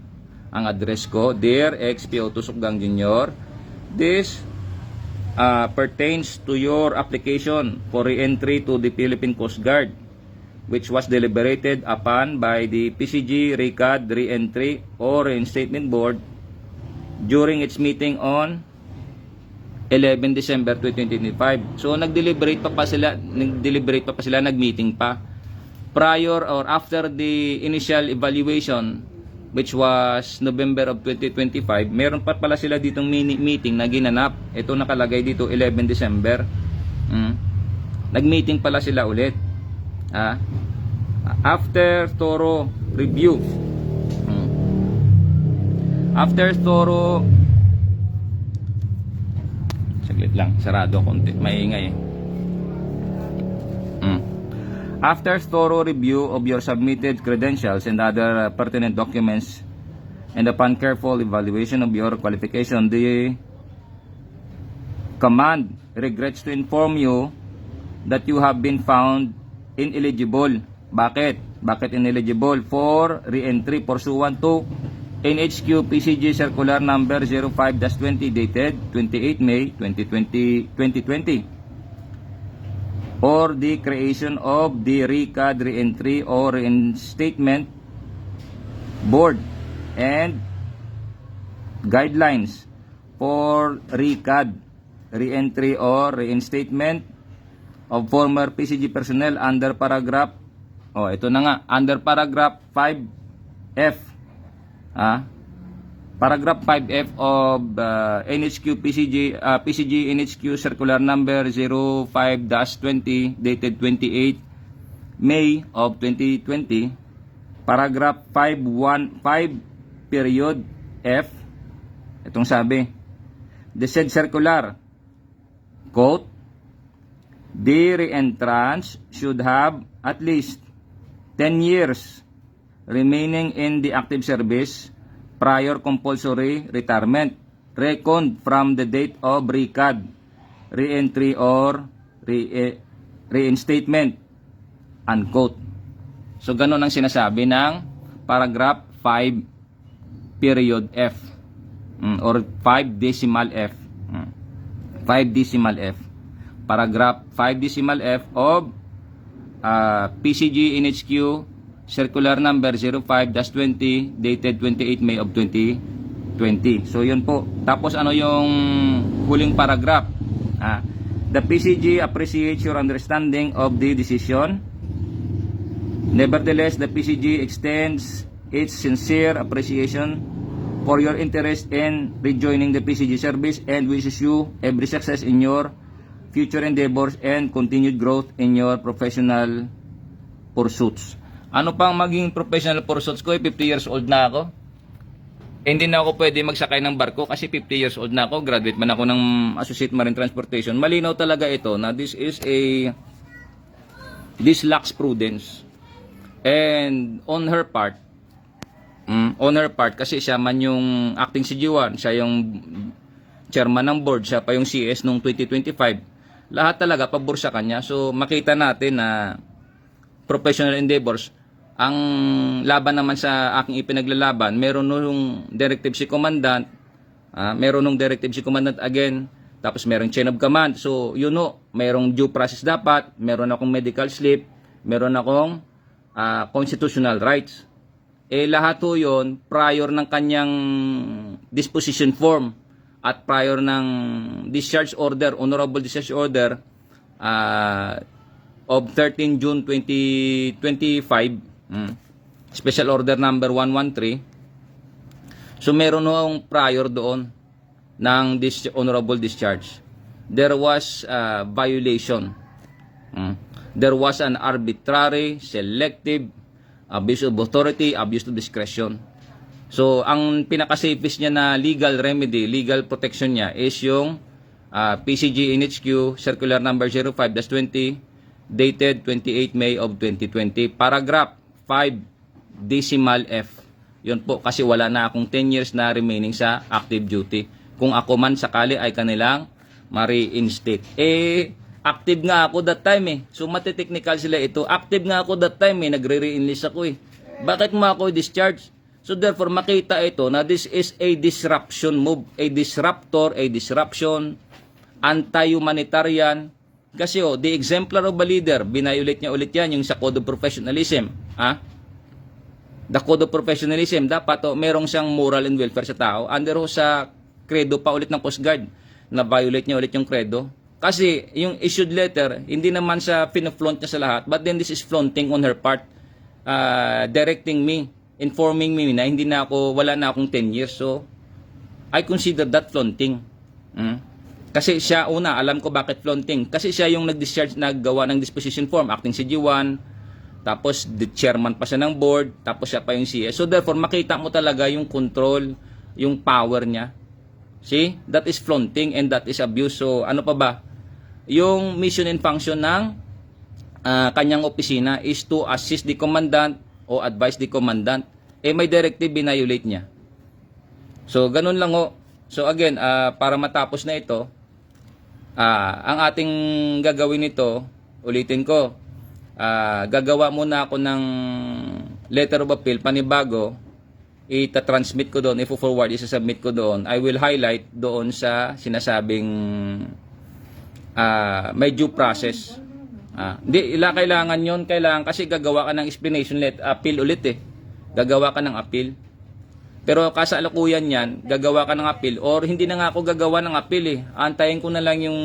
Ang address ko, Dear XPO2 Sukgang Jr. This pertains to your application for re-entry to the Philippine Coast Guard, which was deliberated upon by the PCG RECAD Re-entry or Reinstatement Board during its meeting on 11 December 2025. So nag-deliberate pa sila, nag-meeting pa. Prior or after the initial evaluation, which was November of 2025, meron pa pala sila ditong meeting na ginanap. Ito nakalagay dito 11 December. Nag-meeting pala sila ulit. After thorough review. Saglit lang, sarado konti, maingay. After thorough review of your submitted credentials and other pertinent documents, and upon careful evaluation of your qualification, the command regrets to inform you that you have been found ineligible. Bakit ineligible? For re-entry pursuant to NHQ PCG Circular Number 05-20 dated 28 May 2020 or the creation of the RECAD Re-entry or Reinstatement Board and guidelines for RECAD Re-entry or Reinstatement of former PCG personnel under paragraph under paragraph 5F paragraph 5F of NHQ PCG NHQ Circular Number 05-20 dated 28 May of 2020, paragraph 5 period F. Itong sabi, the said circular, quote, the reentrants should have at least 10 years remaining in the active service prior compulsory retirement reckoned from the date of RECAD re-entry or reinstatement, unquote. So ganun ang sinasabi ng paragraph 5 period F or 5 decimal F. 5 decimal F. Paragraph 5 decimal F of PCG NHQ Circular Number 05-20 dated 28 May of 2020. So yun po. Tapos ano yung huling paragraph? The PCG appreciates your understanding of the decision. Nevertheless, the PCG extends its sincere appreciation for your interest in rejoining the PCG service and wishes you every success in your future endeavors and continued growth in your professional pursuits. Ano pang maging professional pursuits ko? 50 years old na ako. Hindi na ako pwede magsakay ng barko kasi 50 years old na ako. Graduate man ako ng Associate Marine Transportation. Malinaw talaga ito na this lacks prudence. And on her part, kasi siya man yung acting CG1, siya yung chairman ng board, siya pa yung CS nung 2025. Lahat talaga pabor sa kanya. So makita natin na professional endeavors. Ang laban naman sa aking ipinaglalaban, meron nung directive si commandant, meron nung directive si commandant again, tapos meron chain of command. So you know, merong due process dapat, meron akong medical slip, meron akong constitutional rights. Lahat ho yun prior ng kanyang disposition form at prior ng discharge order, honorable discharge order of 13 June 2025, special order number 113. So meron nung prior doon ng honorable discharge. There was violation. There was an arbitrary, selective, abuse of authority, abuse of discretion. So, ang pinaka-safest niya na legal remedy, legal protection niya is yung PCG NHQ Circular Number 05-20 dated 28 May of 2020. Paragraph 5 decimal F. Yun po, kasi wala na akong 10 years na remaining sa active duty. Kung ako man sakali ay kanilang ma-reinstate. Active nga ako that time eh. So, mati-technical sila ito. Active nga ako that time eh. Nagre-re-enlist ako eh. Bakit mo ako discharge? So therefore, makita ito na this is a disruption move, a disruptor, a disruption, anti-humanitarian. Kasi the exemplar of a leader, binayulit niya ulit yan, yung sa Code of Professionalism. The Code of Professionalism, dapat merong siyang moral and welfare sa tao. Under sa credo pa ulit ng Coast Guard, na violate niya ulit yung credo. Kasi yung issued letter, hindi naman siya pinaflaunt niya sa lahat, but then this is flaunting on her part, directing me, informing me na hindi na ako, wala na akong 10 years. So, I consider that flaunting. Kasi siya, alam ko bakit flaunting. Kasi siya yung nag-discharge, naggawa ng disposition form, acting CG1, tapos the chairman pa siya ng board, tapos siya pa yung CS. So, therefore, makita mo talaga yung control, yung power niya. See? That is flaunting and that is abuse. So, ano pa ba? Yung mission and function ng kanyang opisina is to assist the commandant o advise the commandant, may directive binayulate niya. So, ganun lang ho. So, again, para matapos na ito, ang ating gagawin nito, ulitin ko, gagawa muna ako ng letter of appeal, panibago, ita-transmit ko doon, i-forward, isa-submit ko doon. I will highlight doon sa sinasabing may due process. Hindi, kailangan yon, kailangan kasi gagawa ka ng explanation appeal ulit eh. Gagawa ka ng appeal. Pero kasalukuyan yan, gagawa ka ng appeal or hindi na nga ako gagawa ng appeal eh. Antayin ko na lang yung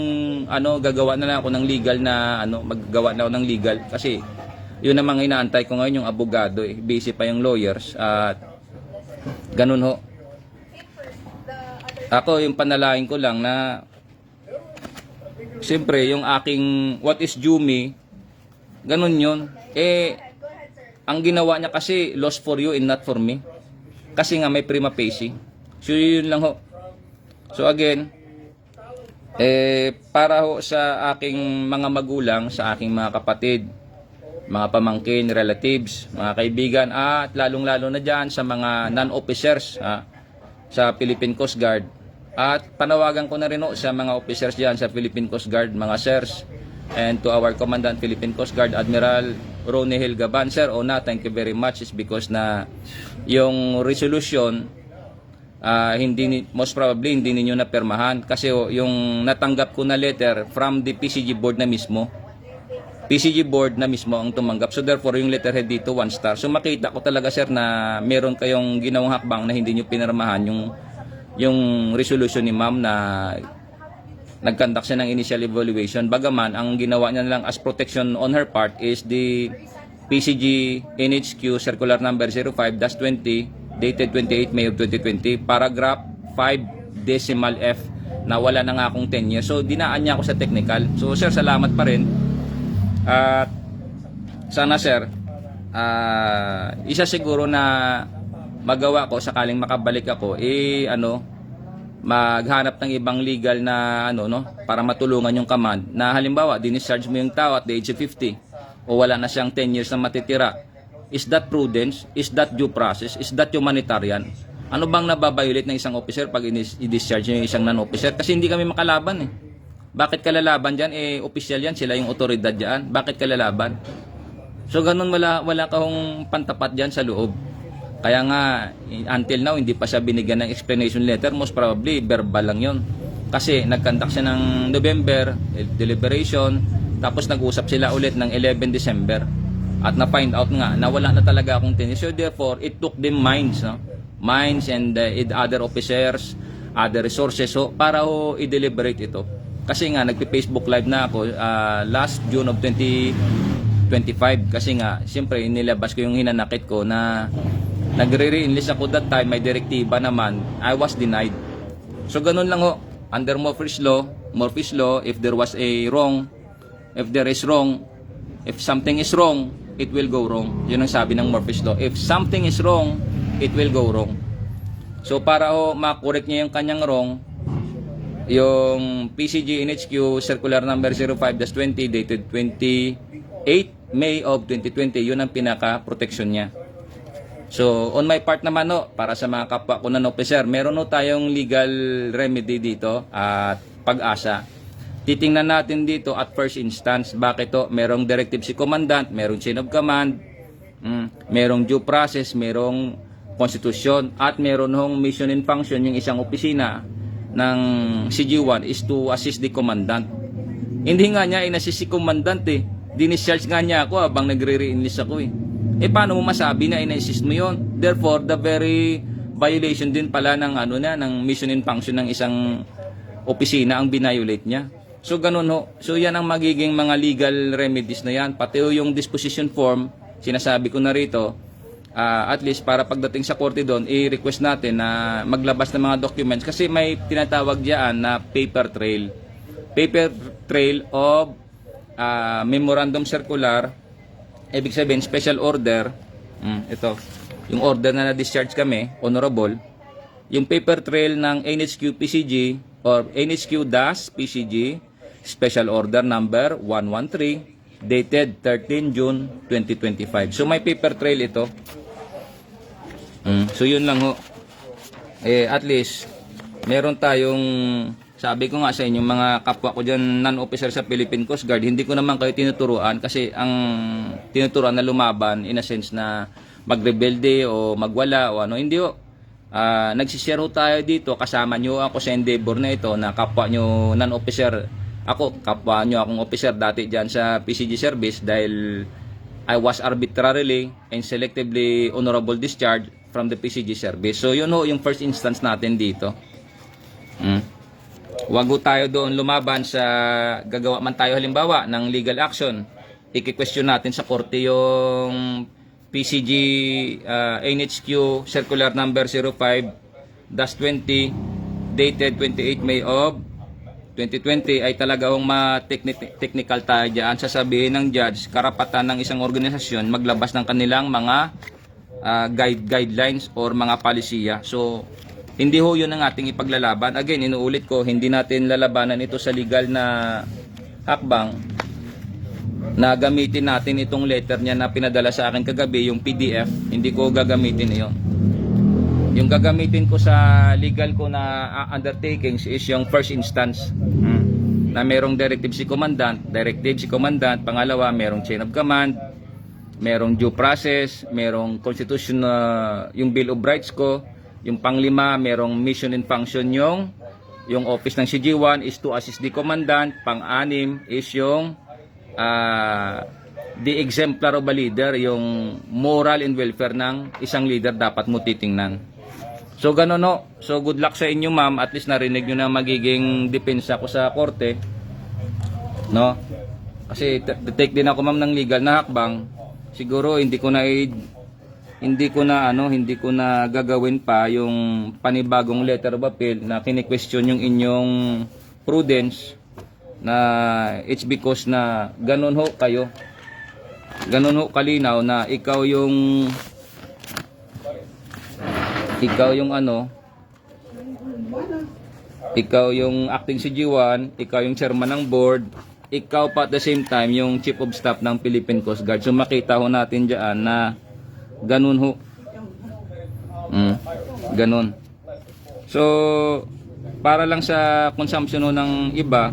gagawa na lang ako ng legal na maggagawa na ako ng legal kasi yun namang inaantay ko ngayon yung abogado eh. Busy pa yung lawyers at ganun ho. Ako yung panalangin ko lang na siyempre, yung aking what is due me, ganun yun. Ang ginawa niya kasi loss for you and not for me. Kasi nga may prima facie. So, yun lang ho. So, again, para ho sa aking mga magulang, sa aking mga kapatid, mga pamangkin, relatives, mga kaibigan, at lalong-lalo na dyan sa mga non-officers sa Philippine Coast Guard. At panawagan ko na rin sa mga officers diyan sa Philippine Coast Guard, mga sirs, and to our Commandant Philippine Coast Guard, Admiral Ronnie Hill Gaban. Sir, thank you very much is because na yung resolution, most probably hindi ninyo napirmahan kasi yung natanggap ko na letter from the PCG board na mismo. PCG board na mismo ang tumanggap. So therefore, yung letterhead dito, 1 star. So makita ko talaga sir na meron kayong ginawang hakbang na hindi nyo pinirmahan yung resolution ni ma'am na nag-conduct siya ng initial evaluation. Bagaman, ang ginawa niya lang as protection on her part is the PCG NHQ Circular Number 05-20 dated 28 May of 2020, paragraph 5 decimal F na wala na nga akong 10 years. So, dinaan niya ako sa technical. So, sir, salamat pa rin. At sana, sir, isa siguro na magawa ko sakaling makabalik ako, maghanap ng ibang legal na para matulungan yung command na halimbawa dinischarge mo yung tao at the age of 50 o wala na siyang 10 years na matitira. Is that prudence? Is that due process? Is that humanitarian? Ano bang nababiolate ng isang officer pag i-discharge yung isang non-officer? Kasi hindi kami makalaban eh. Bakit kalalaban dyan? Official yan, sila yung otoridad dyan. Bakit kalalaban? So ganun, wala kahong pantapat dyan sa loob. Kaya nga, until now, hindi pa siya binigyan ng explanation letter. Most probably, verbal lang yon. Kasi nag-conduct siya ng November, deliberation, tapos nag-usap sila ulit ng 11 December. At na-find out nga na wala na talaga akong tennis. So therefore, it took them minds, minds and other officers, other resources, so para i-deliberate ito. Kasi nga, nagpi-Facebook live na ako last June of 2025. Kasi nga, siyempre, nilabas ko yung hinanakit ko na nagre-re-enlist ako that time, may direktiba naman, I was denied. So ganun lang under Murphy's Law, if there was a wrong, if there is wrong, if something is wrong, it will go wrong. Yun ang sabi ng Murphy's Law. If something is wrong, it will go wrong. So para makorek niya yung kanyang wrong, yung PCG NHQ Circular Number 05-20 dated 28 May of 2020, yun ang pinaka-protection niya. So on my part naman para sa mga kapwa ko na officer, meron tayong legal remedy dito at pag-asa. Titingnan natin dito at first instance, bakit merong directive si commandant, merong chain of command, merong due process, merong konstitusyon, at meron mission and function yung isang opisina ng CG1 is to assist the commandant. Hindi nga niya in-assist si commandant dinischarge nga niya ako habang nagre-re-enlist ako paano mo masabi na in-assist mo yon? Therefore, the very violation din pala ng ng mission and function ng isang opisina ang binayolate niya. So ganun So yan ang magiging mga legal remedies na yan. Pati yung disposition form, sinasabi ko na rito, at least para pagdating sa korte doon, i-request natin na maglabas ng mga documents kasi may tinatawag diyan na paper trail. Paper trail of memorandum circular, ibig sabihin special order, ito, yung order na na-discharge kami, honorable, yung paper trail ng NHQ PCG or NHQ-PCG Special Order Number 113 dated 13 June 2025. So may paper trail ito. So yun lang at least meron tayong, sabi ko nga sa inyo mga kapwa ko dyan non-officer sa Philippine Coast Guard, hindi ko naman kayo tinuturuan kasi ang tinuturuan na lumaban in a sense na magrebelde o magwala o hindi nagsishare tayo dito, kasama nyo ako sa endeavor na ito na kapwa nyo non-officer. Ako, kapwa nyo akong officer dati dyan sa PCG service dahil I was arbitrarily and selectively honorable discharge from the PCG service. So yun yung first instance natin dito. Wag tayo doon lumaban sa gagawa man tayo halimbawa ng legal action. I-question natin sa korte yung PCG NHQ Circular Number 05-20 dated 28 May of 2020 ay talaga technical tayo dyan. Sasabihin ng judge, karapatan ng isang organisasyon maglabas ng kanilang mga guidelines or mga palisiya. So, hindi yun ang ating ipaglalaban. Again, inuulit ko, hindi natin lalabanan ito sa legal na hakbang na gamitin natin itong letter niya na pinadala sa akin kagabi, yung PDF. Hindi ko gagamitin iyon. Yung gagamitin ko sa legal ko na undertakings is yung first instance. Na merong directive si commandant, pangalawa merong chain of command, merong due process, merong constitution yung Bill of Rights ko, yung panglima merong mission and function yung office ng CG1 is to assist the commandant, pang-anim is yung the exemplar of a leader, yung moral and welfare ng isang leader dapat mo titingnan. So ganun no. So good luck sa inyo ma'am. At least narinig nyo na magiging depensa ko sa korte. No? Kasi take din ako ma'am ng legal na hakbang. Siguro hindi ko na gagawin pa yung panibagong letter of appeal na kini-question yung inyong prudence na it's because na ganun ho kayo. Ganun ho kalinaw na ikaw yung acting CG1, ikaw yung chairman ng board, ikaw pa at the same time yung chief of staff ng Philippine Coast Guard. So makita ho natin diyan na ganun ho. Ganun. So para lang sa consumption ho ng iba,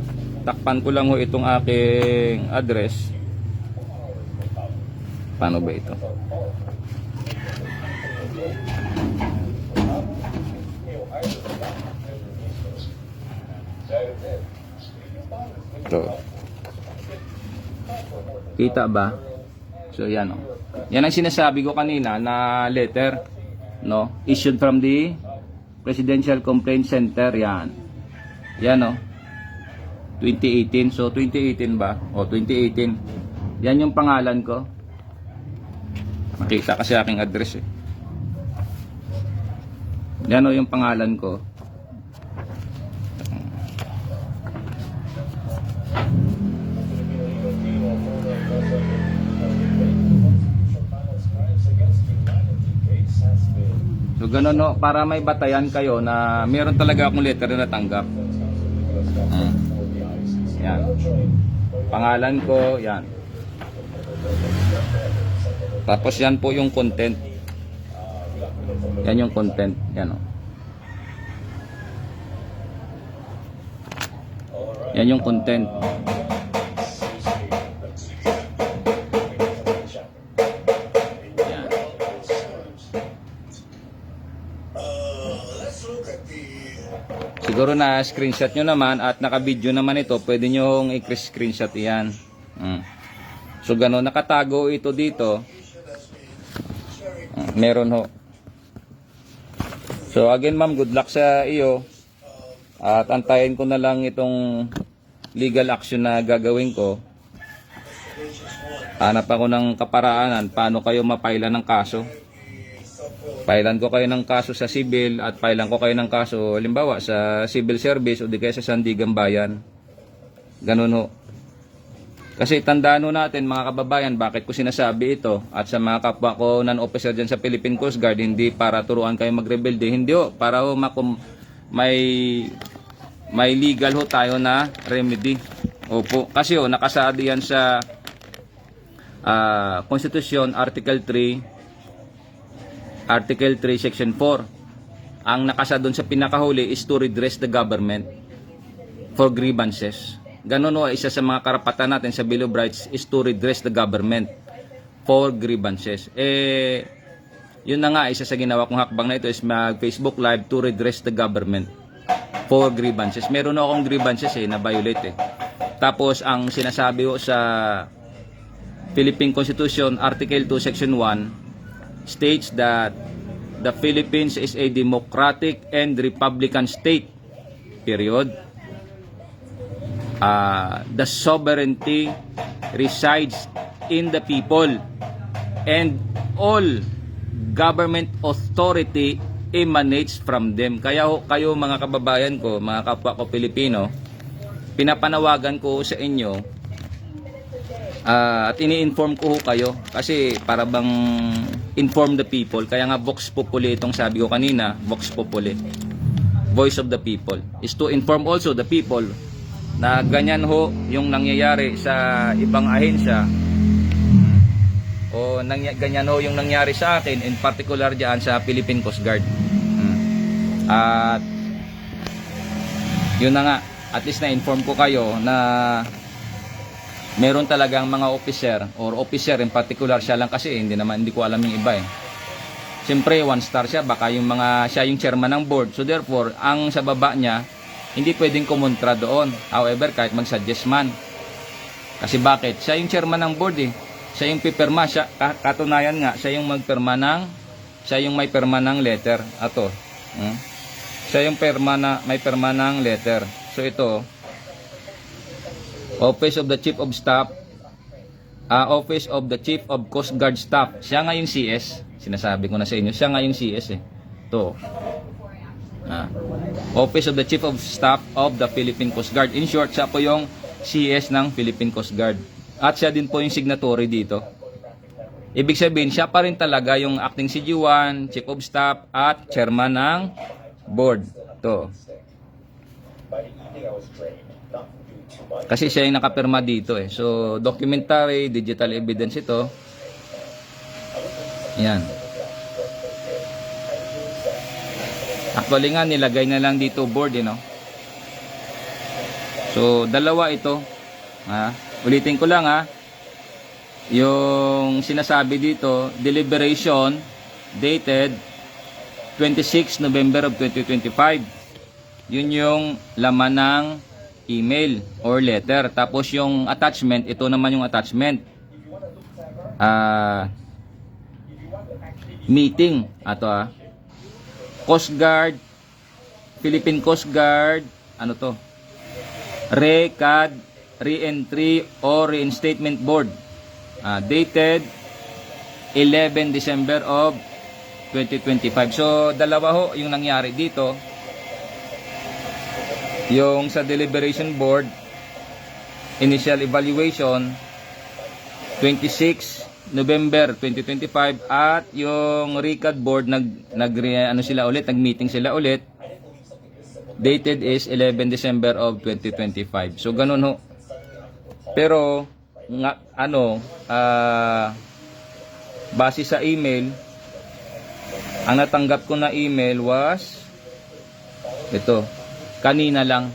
takpan ko lang ho itong aking address. Paano ba ito? Ito. Kita ba? So yan oh. Yan ang sinasabi ko kanina na letter, no? Issued from the Presidential Complaint Center, yan. Yan oh. 2018. So 2018 ba? O 2018. Yan yung pangalan ko. Makita kasi aking address eh. Yan o yung pangalan ko. So ganun no, para may batayan kayo na meron talaga akong letter na natanggap. Yan. Pangalan ko, yan. Tapos yan po yung content. Yan yung content. Yan o. Yan yung content. Yan. Siguro na screenshot nyo naman at naka-video naman ito. Pwede nyo i-screenshot yan. So gano'n, nakatago ito dito. Meron ho. So again ma'am, good luck sa iyo. At antayin ko na lang itong legal action na gagawin ko. Hanap ako ng kaparaanan paano kayo mapailan ng kaso. Pailan ko kayo ng kaso sa civil at pailan ko kayo ng kaso halimbawa sa civil service o di kaya sa Sandigan Bayan. Ganun ho. Kasi tandaan ho natin mga kababayan, bakit ko sinasabi ito at sa mga kapwa ko non-officer dyan sa Philippine Coast Guard, hindi para turuan kayo magrebelde, hindi ho, para ho may legal ho tayo na remedy. Opo, kasi ho nakasadi yan sa Constitution Article 3 Section 4. Ang nakasa doon sa pinakahuli is to redress the government for grievances. Ganun o, isa sa mga karapatan natin sa Bill of Rights is to redress the government for grievances. Yun na nga, isa sa ginawa kong hakbang na ito is mag-Facebook Live to redress the government for grievances. Meron akong grievances na violate Tapos, ang sinasabi ko sa Philippine Constitution, Article 2, Section 1, states that the Philippines is a democratic and republican state, period. The sovereignty resides in the people and all government authority emanates from them. Kaya kayo mga kababayan ko, mga kapwa ko Pilipino, pinapanawagan ko sa inyo at ini-inform ko kayo kasi para bang inform the people. Kaya nga Vox Populi itong sabi ko kanina, Vox Populi, voice of the people, is to inform also the people na ganyan ho yung nangyayari sa ibang ahensya o ganyan ho yung nangyari sa akin, in particular dyan sa Philippine Coast Guard. At yun na nga, at least na-inform ko kayo na meron talagang mga officer or officer in particular, siya lang kasi hindi ko alam yung iba Siyempre 1 star siya, baka siya yung chairman ng board, so therefore ang sa baba niya hindi pwedeng kumontra doon. However, kahit mag-suggest man. Kasi bakit? Siya yung chairman ng board Siya yung pipirma. Katunayan nga, siya yung may pirma ng letter. Ato. Siya yung may perma ng letter. So ito, Office of the Chief of Staff, Office of the Chief of Coast Guard Staff. Siya nga yung CS. Sinasabi ko na sa inyo, siya nga yung CS eh. Ito. Office of the Chief of Staff of the Philippine Coast Guard. In short, siya po yung CS ng Philippine Coast Guard. At siya din po yung signatory dito. Ibig sabihin, siya pa rin talaga yung acting CG1, Chief of Staff, at Chairman ng Board. Ito. Kasi siya yung nakapirma dito eh. So, documentary, digital evidence ito. Yan. Actually nga, nilagay na lang dito board eh, no? So, dalawa ito. Ulitin ko lang yung sinasabi dito, deliberation dated 26 November of 2025. Yun yung laman ng email or letter. Tapos yung attachment, ito naman yung attachment. Meeting. Ito Coast Guard, Philippine Coast Guard, ano to? RECAD, Re-Entry or Reinstatement Board. Dated 11 December of 2025. So, dalawa ho yung nangyari dito. Yung sa Deliberation Board, initial evaluation, 26 November 2025, at yung RECAD Board nag-meeting sila ulit. Dated is 11 December of 2025. So, ganun ho. Pero, base sa email, ang natanggap ko na email was ito, kanina lang,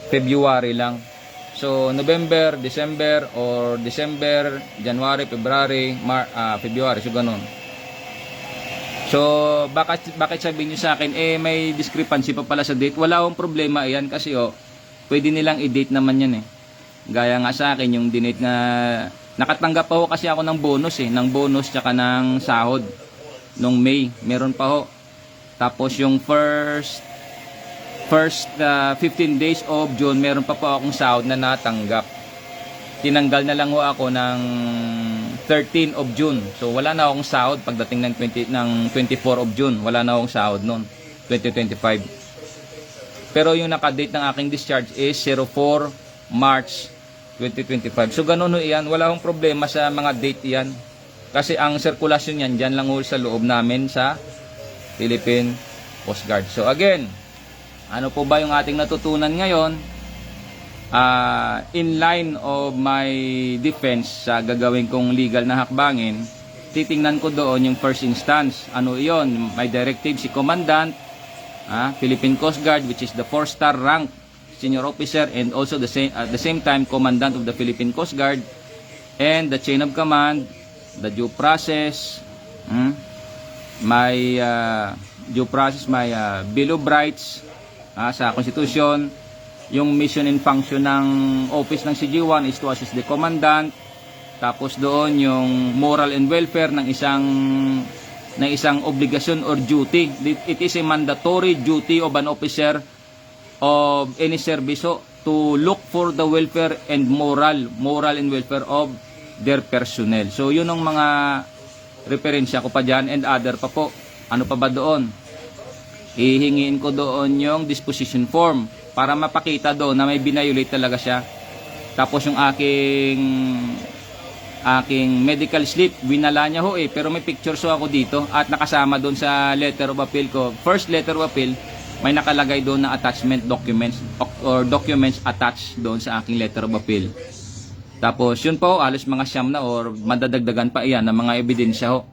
February lang. So, November, December, or December, January, February, February, so ganun. So, bakit sabihin nyo sa akin, may discrepancy pa pala sa date? Wala akong problema yan kasi pwede nilang i-date naman yan eh. Gaya nga sa akin, yung dinate na, nakatanggap pa ho kasi ako ng bonus tsaka ng sahod. Nung May, meron pa ho. Tapos yung first 15 days of June, meron pa po akong sahod na natanggap. Tinanggal na lang ho ako ng 13 of June. So wala na akong sahod pagdating ng 24 of June. Wala na akong sahod noon, 2025. Pero yung nakadate ng aking discharge is 04 March 2025. So ganun ho yan. Wala akong problema sa mga date yan. Kasi ang sirkulasyon yan, dyan lang ho sa loob namin sa Philippine Coast Guard. So again, ano po ba yung ating natutunan ngayon? In line of my defense sa gagawin kong legal na hakbangin, titingnan ko doon yung first instance. Ano iyon? May directive si Commandant, Philippine Coast Guard, which is the 4-star rank senior officer, and also at the same time Commandant of the Philippine Coast Guard, and the chain of command, the due process, may due process, may Bill of Rights sa Constitution. Yung mission and function ng office ng CG1 is to assist the commandant. Tapos doon yung moral and welfare ng isang obligasyon or duty. It is a mandatory duty of an officer of any service to look for the welfare and moral and welfare of their personnel. So yun ang mga referensya ko pa dyan, and other pa po. Ano pa ba doon? Hihingiin ko doon yung disposition form para mapakita doon na may binayolate talaga siya. Tapos yung aking medical slip, winala niya ho pero may pictures ako dito at nakasama doon sa letter of appeal ko. First letter of appeal, may nakalagay doon na attachment documents or documents attached doon sa aking letter of appeal. Tapos yun po, alos mga siyam na or madadagdagan pa iyan ng mga ebidensya ho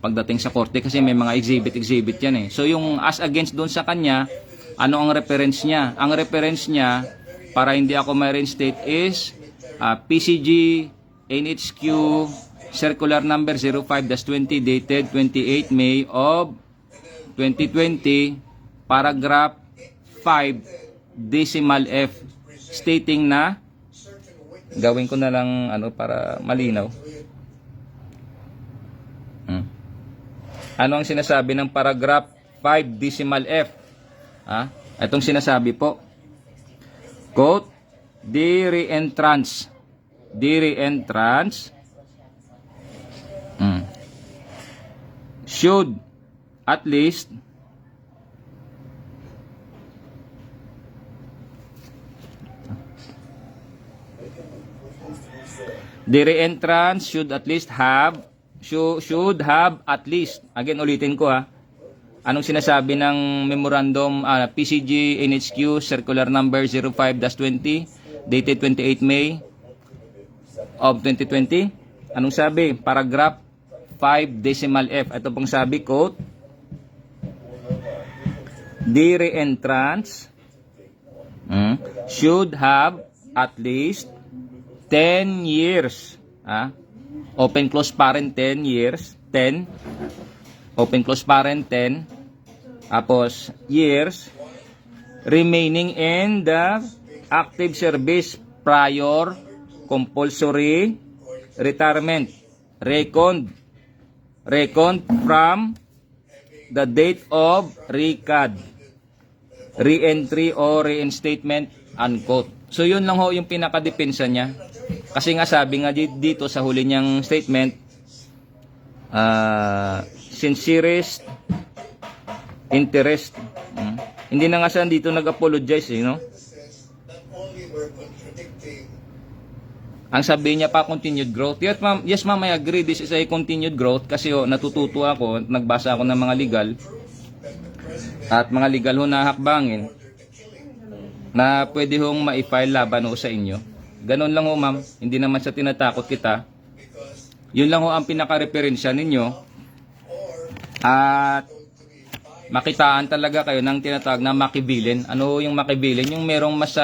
pagdating sa korte kasi may mga exhibit yan eh. So yung as against doon sa kanya, ano ang reference niya? Ang reference niya, para hindi ako ma-reinstate, is PCG NHQ Circular Number 05-20 dated 28 May of 2020, paragraph 5, decimal F, stating na, gawin ko na lang para malinaw. Ano ang sinasabi ng paragraph 5 decimal F. Itong sinasabi po. Quote, the reentrance should at least should have at least, again ulitin ko anong sinasabi ng memorandum PCG NHQ circular number 05-20 dated 28 May of 2020. Anong sabi? Paragraph 5 decimal F. Ito pong sabi, quote, the reentrance should have at least 10 years. Open close parent 10 years. 10. Open close parent 10. Tapos years remaining in the active service prior compulsory retirement. Reckoned from the date of recad, re-entry or reinstatement, unquote. So yun lang ho yung pinakadepensa niya. Kasi nga sabi nga dito sa huli niyang statement, sincerest interest. Hindi na nga siya dito nag-apologize, no? Ang sabi niya pa, continued growth. Yes, ma'am, I agree. This is a continued growth kasi natututo ako, nagbasa ako ng mga legal at mga legal ho na hakbangin na pwede hong ma-file laban ho sa inyo. Ganon lang ho, ma'am. Hindi naman sa tinatakot kita. Yun lang ho ang pinaka-referensya ninyo. At makitaan talaga kayo ng tinatawag na makibilin. Ano yung makibilin? Yung merong mas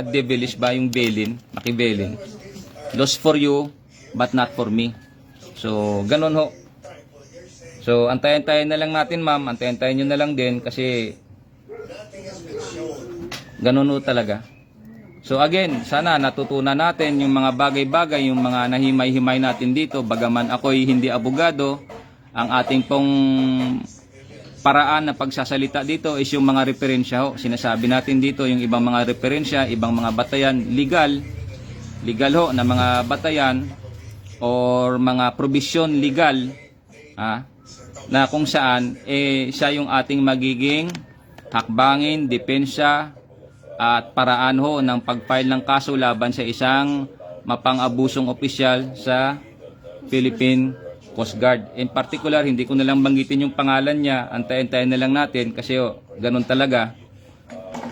devilish ba yung belin? Makibilin. Lost for you, but not for me. So, ganon ho. So, antayin-tayin na lang natin, ma'am. Antayin-tayin nyo na lang din kasi ganon ho talaga. So, again, sana natutunan natin yung mga bagay-bagay, yung mga nahimay-himay natin dito. Bagaman ako'y hindi abogado, ang ating pong paraan na pagsasalita dito is yung mga referensya ho. Sinasabi natin dito yung ibang mga referensya, ibang mga batayan, legal ho na mga batayan or mga provision legal na kung saan siya yung ating magiging hakbangin, depensa at paraan ho ng pag-file ng kaso laban sa isang mapang-abusong opisyal sa Philippine Coast Guard. In particular, hindi ko na lang banggitin yung pangalan niya, antayin-tayin na lang natin kasi ganun talaga.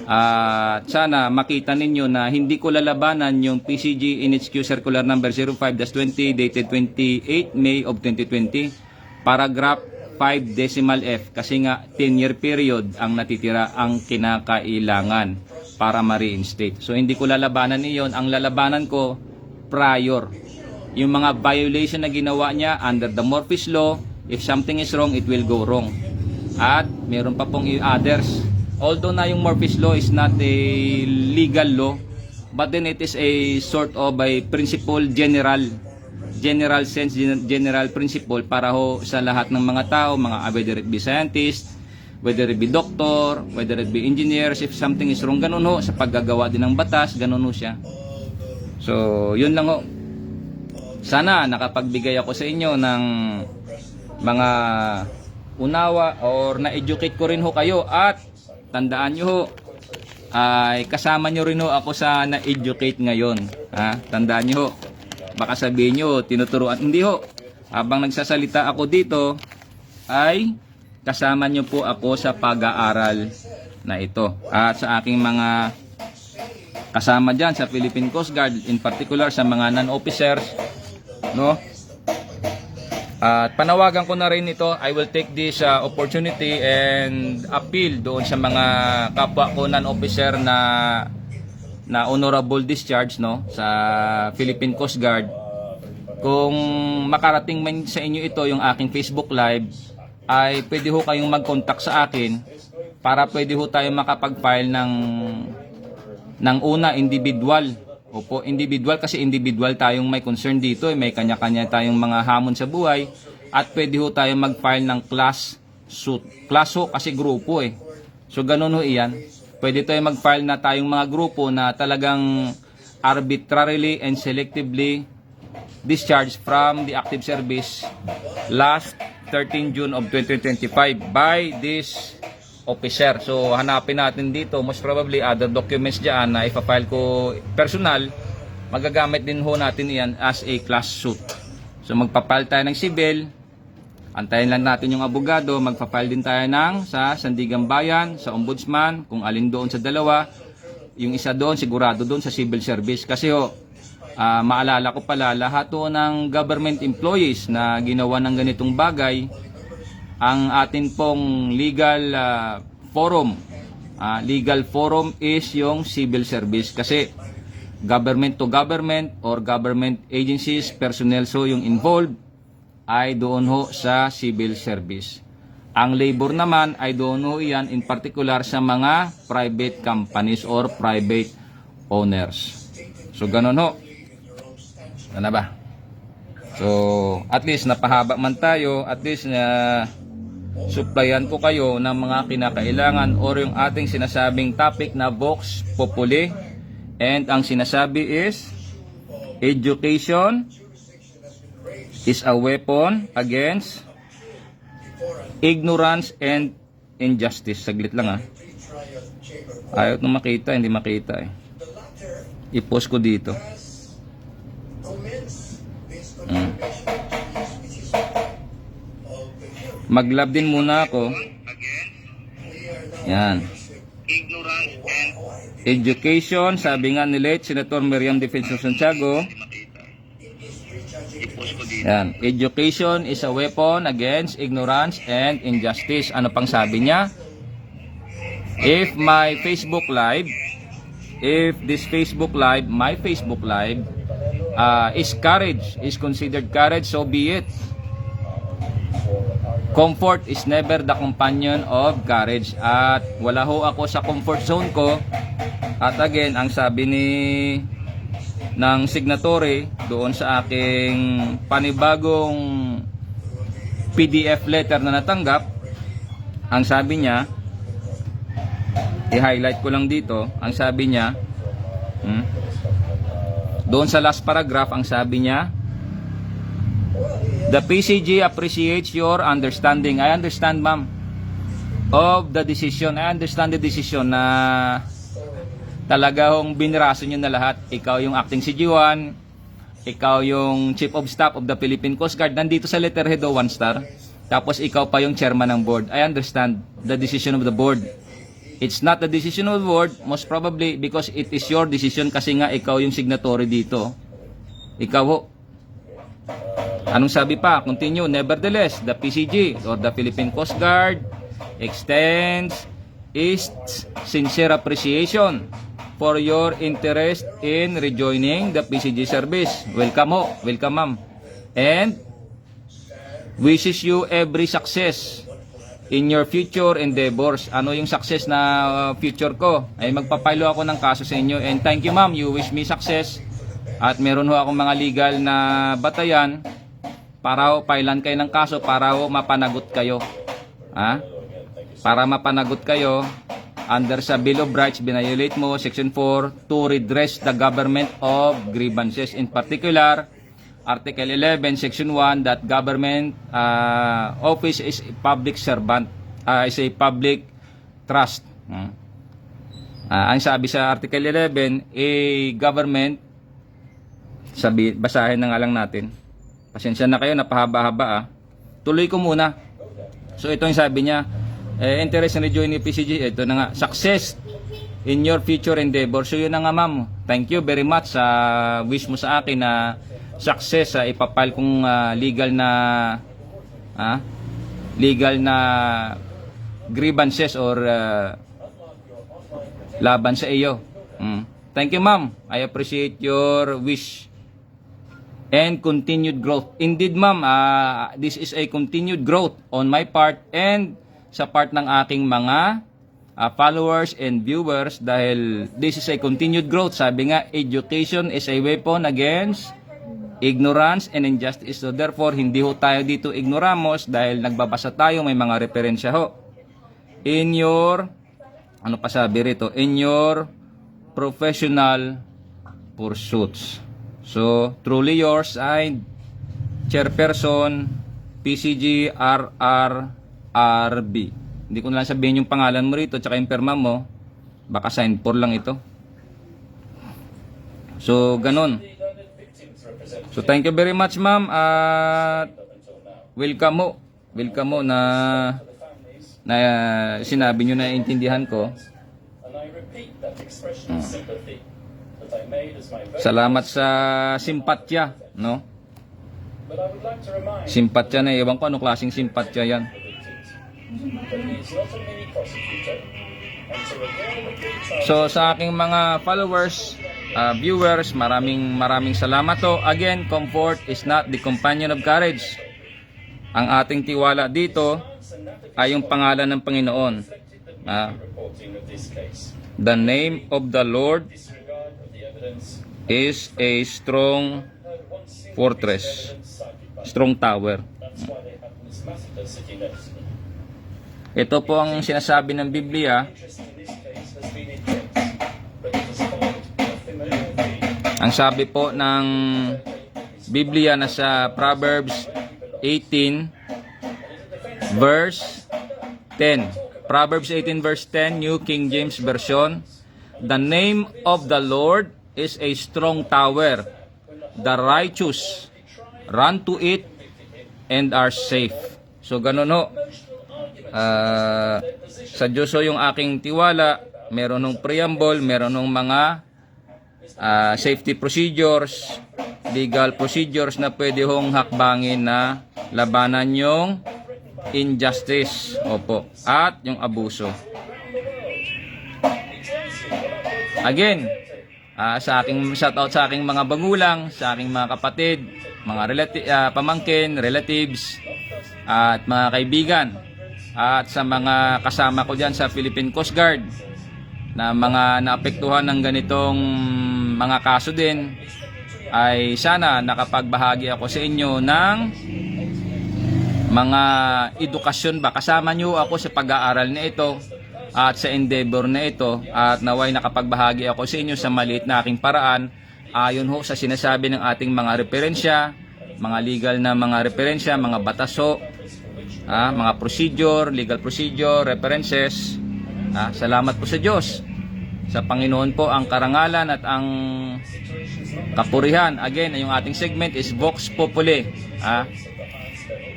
At sana makita ninyo na hindi ko lalabanan yung PCG NHQ Circular Number 05-20 dated 28 May of 2020, paragraph 5 decimal F, kasi nga 10-year period ang natitira ang kinakailangan para ma-reinstate. So hindi ko lalabanan niyon, ang lalabanan ko prior. Yung mga violation na ginawa niya under the Murphy's Law, if something is wrong, it will go wrong. At meron pa pong others. Although na yung Murphy's Law is not a legal law, but then it is a sort of a principle, general sense, general principle para ho sa lahat ng mga tao, whether it be scientist, whether it be doctor, whether it be engineers, if something is wrong, ganun ho, sa paggagawa din ng batas, ganun ho siya. So, yun lang ho. Sana nakapagbigay ako sa inyo ng mga unawa or na-educate ko rin ho kayo at tandaan nyo ho, ay kasama nyo rin ho ako sa na-educate ngayon. Tandaan nyo ho, baka sabihin nyo, tinuturuan. Hindi ho, habang nagsasalita ako dito, ay kasama nyo po ako sa pag-aaral na ito. At sa aking mga kasama dyan sa Philippine Coast Guard, in particular sa mga non-officers, no? At panawagan ko na rin ito, I will take this opportunity and appeal doon sa mga kapwa ko non-officer na honorable discharge, no, sa Philippine Coast Guard. Kung makarating man sa inyo ito yung aking Facebook Live, ay pwede ho kayong mag-contact sa akin para pwede ho tayo makapag-file ng una individual. Opo, individual kasi individual tayong may concern dito, may kanya-kanya tayong mga hamon sa buhay at pwede ho tayong mag-file ng class suit. Class ho kasi grupo eh. So ganun ho iyan. Pwede tayo mag-file na tayong mga grupo na talagang arbitrarily and selectively discharged from the active service last 13 June of 2025 by this officer. So hanapin natin dito, most probably other documents dyan na ipafile ko personal, magagamit din ho natin yan as a class suit. So magpapile tayo ng civil, antayin lang natin yung abogado, magpapile din tayo ng sa Sandigan Bayan, sa Ombudsman, kung alin doon sa dalawa, yung isa doon sigurado doon sa civil service. Kasi ho, maalala ko pala, lahat ho ng government employees na ginawa ng ganitong bagay, ang atin pong legal forum is yung civil service, kasi government to government or government agencies, personnel so yung involved ay doon ho sa civil service. Ang labor naman ay doon ho yan in particular sa mga private companies or private owners. So ganun ho. Ano ba? So at least napahaba man tayo, at least supplyan ko kayo ng mga kinakailangan or yung ating sinasabing topic na Vox Populi. And ang sinasabi is education is a weapon against ignorance and injustice. Saglit lang ayaw na makita, hindi makita eh. I-post ko dito. Mag-love din muna ako. Yan. Education, sabi nga ni late Senator Miriam Defensor Santiago. Yan. Education is a weapon against ignorance and injustice. Ano pang sabi niya? If my Facebook Live, my Facebook Live is courage, is considered courage, so be it. Comfort is never the companion of courage. At wala ho ako sa comfort zone ko. At again, ang sabi ng signatory doon sa aking panibagong PDF letter na natanggap, ang sabi niya, i-highlight ko lang dito, ang sabi niya, doon sa last paragraph, ang sabi niya, the PCG appreciates your understanding. I understand, ma'am, of the decision. I understand the decision na talaga hong biniraso nyo na lahat. Ikaw yung acting CG1, ikaw yung Chief of Staff of the Philippine Coast Guard, nandito sa letterhead o 1 star. Tapos ikaw pa yung chairman ng board. I understand the decision of the board. It's not the decision of the board, most probably because it is your decision, kasi nga ikaw yung signatory dito. Ikaw ho. Anong sabi pa? Continue. Nevertheless, the PCG or the Philippine Coast Guard extends its sincere appreciation for your interest in rejoining the PCG service. Welcome ho. Welcome, ma'am. And wishes you every success in your future endeavors. Ano yung success na future ko? Ay magpapilo ako ng kaso sa inyo. And thank you, ma'am. You wish me success. At meron ho akong mga legal na batayan para ho pailan kayo ng kaso, para ho mapanagot kayo. Para mapanagot kayo under sa Bill of Rights, binayolate mo Section 4 to redress the government of grievances. In particular, Article 11, Section 1, that government office is a public servant, is a public trust. Ang sabi sa Article 11, a government, basahin na nga lang natin. Pasensya na kayo, napahaba-haba. Tuloy ko muna. So ito yung sabi niya, interest in rejoining PCG, ito na nga, success in your future endeavor. So yun na nga, ma'am. Thank you very much sa wish mo sa akin na success sa ipapile kong legal na grievances or laban sa iyo. Thank you, ma'am. I appreciate your wish and continued growth. Indeed, ma'am, this is a continued growth on my part and sa part ng aking mga followers and viewers, dahil this is a continued growth. Sabi nga, education is a weapon against ignorance and injustice. So therefore, hindi ho tayo dito ignoramos dahil nagbabasa tayo, may mga referensya ho. In your, ano pa sabi rito? In your professional pursuits. So, truly yours, signed, Chairperson, PCG RRRB. Hindi ko na lang sabihin yung pangalan mo rito, tsaka yung perma mo. Baka sign for lang ito. So, ganun. So, thank you very much, ma'am. At welcome mo. Welcome mo na sinabi nyo na intindihan ko. Salamat sa simpatya, no? Simpatya na, ewan ko anong klaseng simpatya yan. So sa aking mga followers, viewers, maraming salamat to. Again, comfort is not the companion of courage. Ang ating tiwala dito ay yung pangalan ng Panginoon. The name of the Lord is a strong fortress, strong tower. Ito po ang sinasabi ng Biblia. Ang sabi po ng Biblia na sa Proverbs 18 verse 10. Proverbs 18 verse 10, New King James Version. The name of the Lord is a strong tower. The righteous run to it and are safe. So ganun ho. Sa Diyos ho yung aking tiwala. Meron ng preamble, meron ng mga safety procedures, legal procedures na pwede hong hakbangin na labanan yung injustice, opo, at yung abuso. Again, sa aking shoutout sa aking mga bagulang, sa aking mga kapatid, mga pamangkin, relatives, at mga kaibigan, at sa mga kasama ko dyan sa Philippine Coast Guard na mga naapektuhan ng ganitong mga kaso din, ay sana nakapagbahagi ako sa inyo ng mga edukasyon ba. Kasama nyo ako sa pag-aaral na ito at sa endeavor na ito, at naway nakapagbahagi ako sa inyo sa maliit na aking paraan ayon ho sa sinasabi ng ating mga referensya, mga legal na mga referensya, mga bataso, mga procedure, legal procedure, references. Salamat po sa Diyos. Sa Panginoon po ang karangalan at ang kapurihan. Again, yung ating segment is Vox Populi.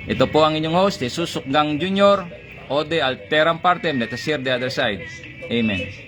Ito po ang inyong host, Jesus Sukgang Jr. Ode Alteram Partem. Let us hear the other side. Amen.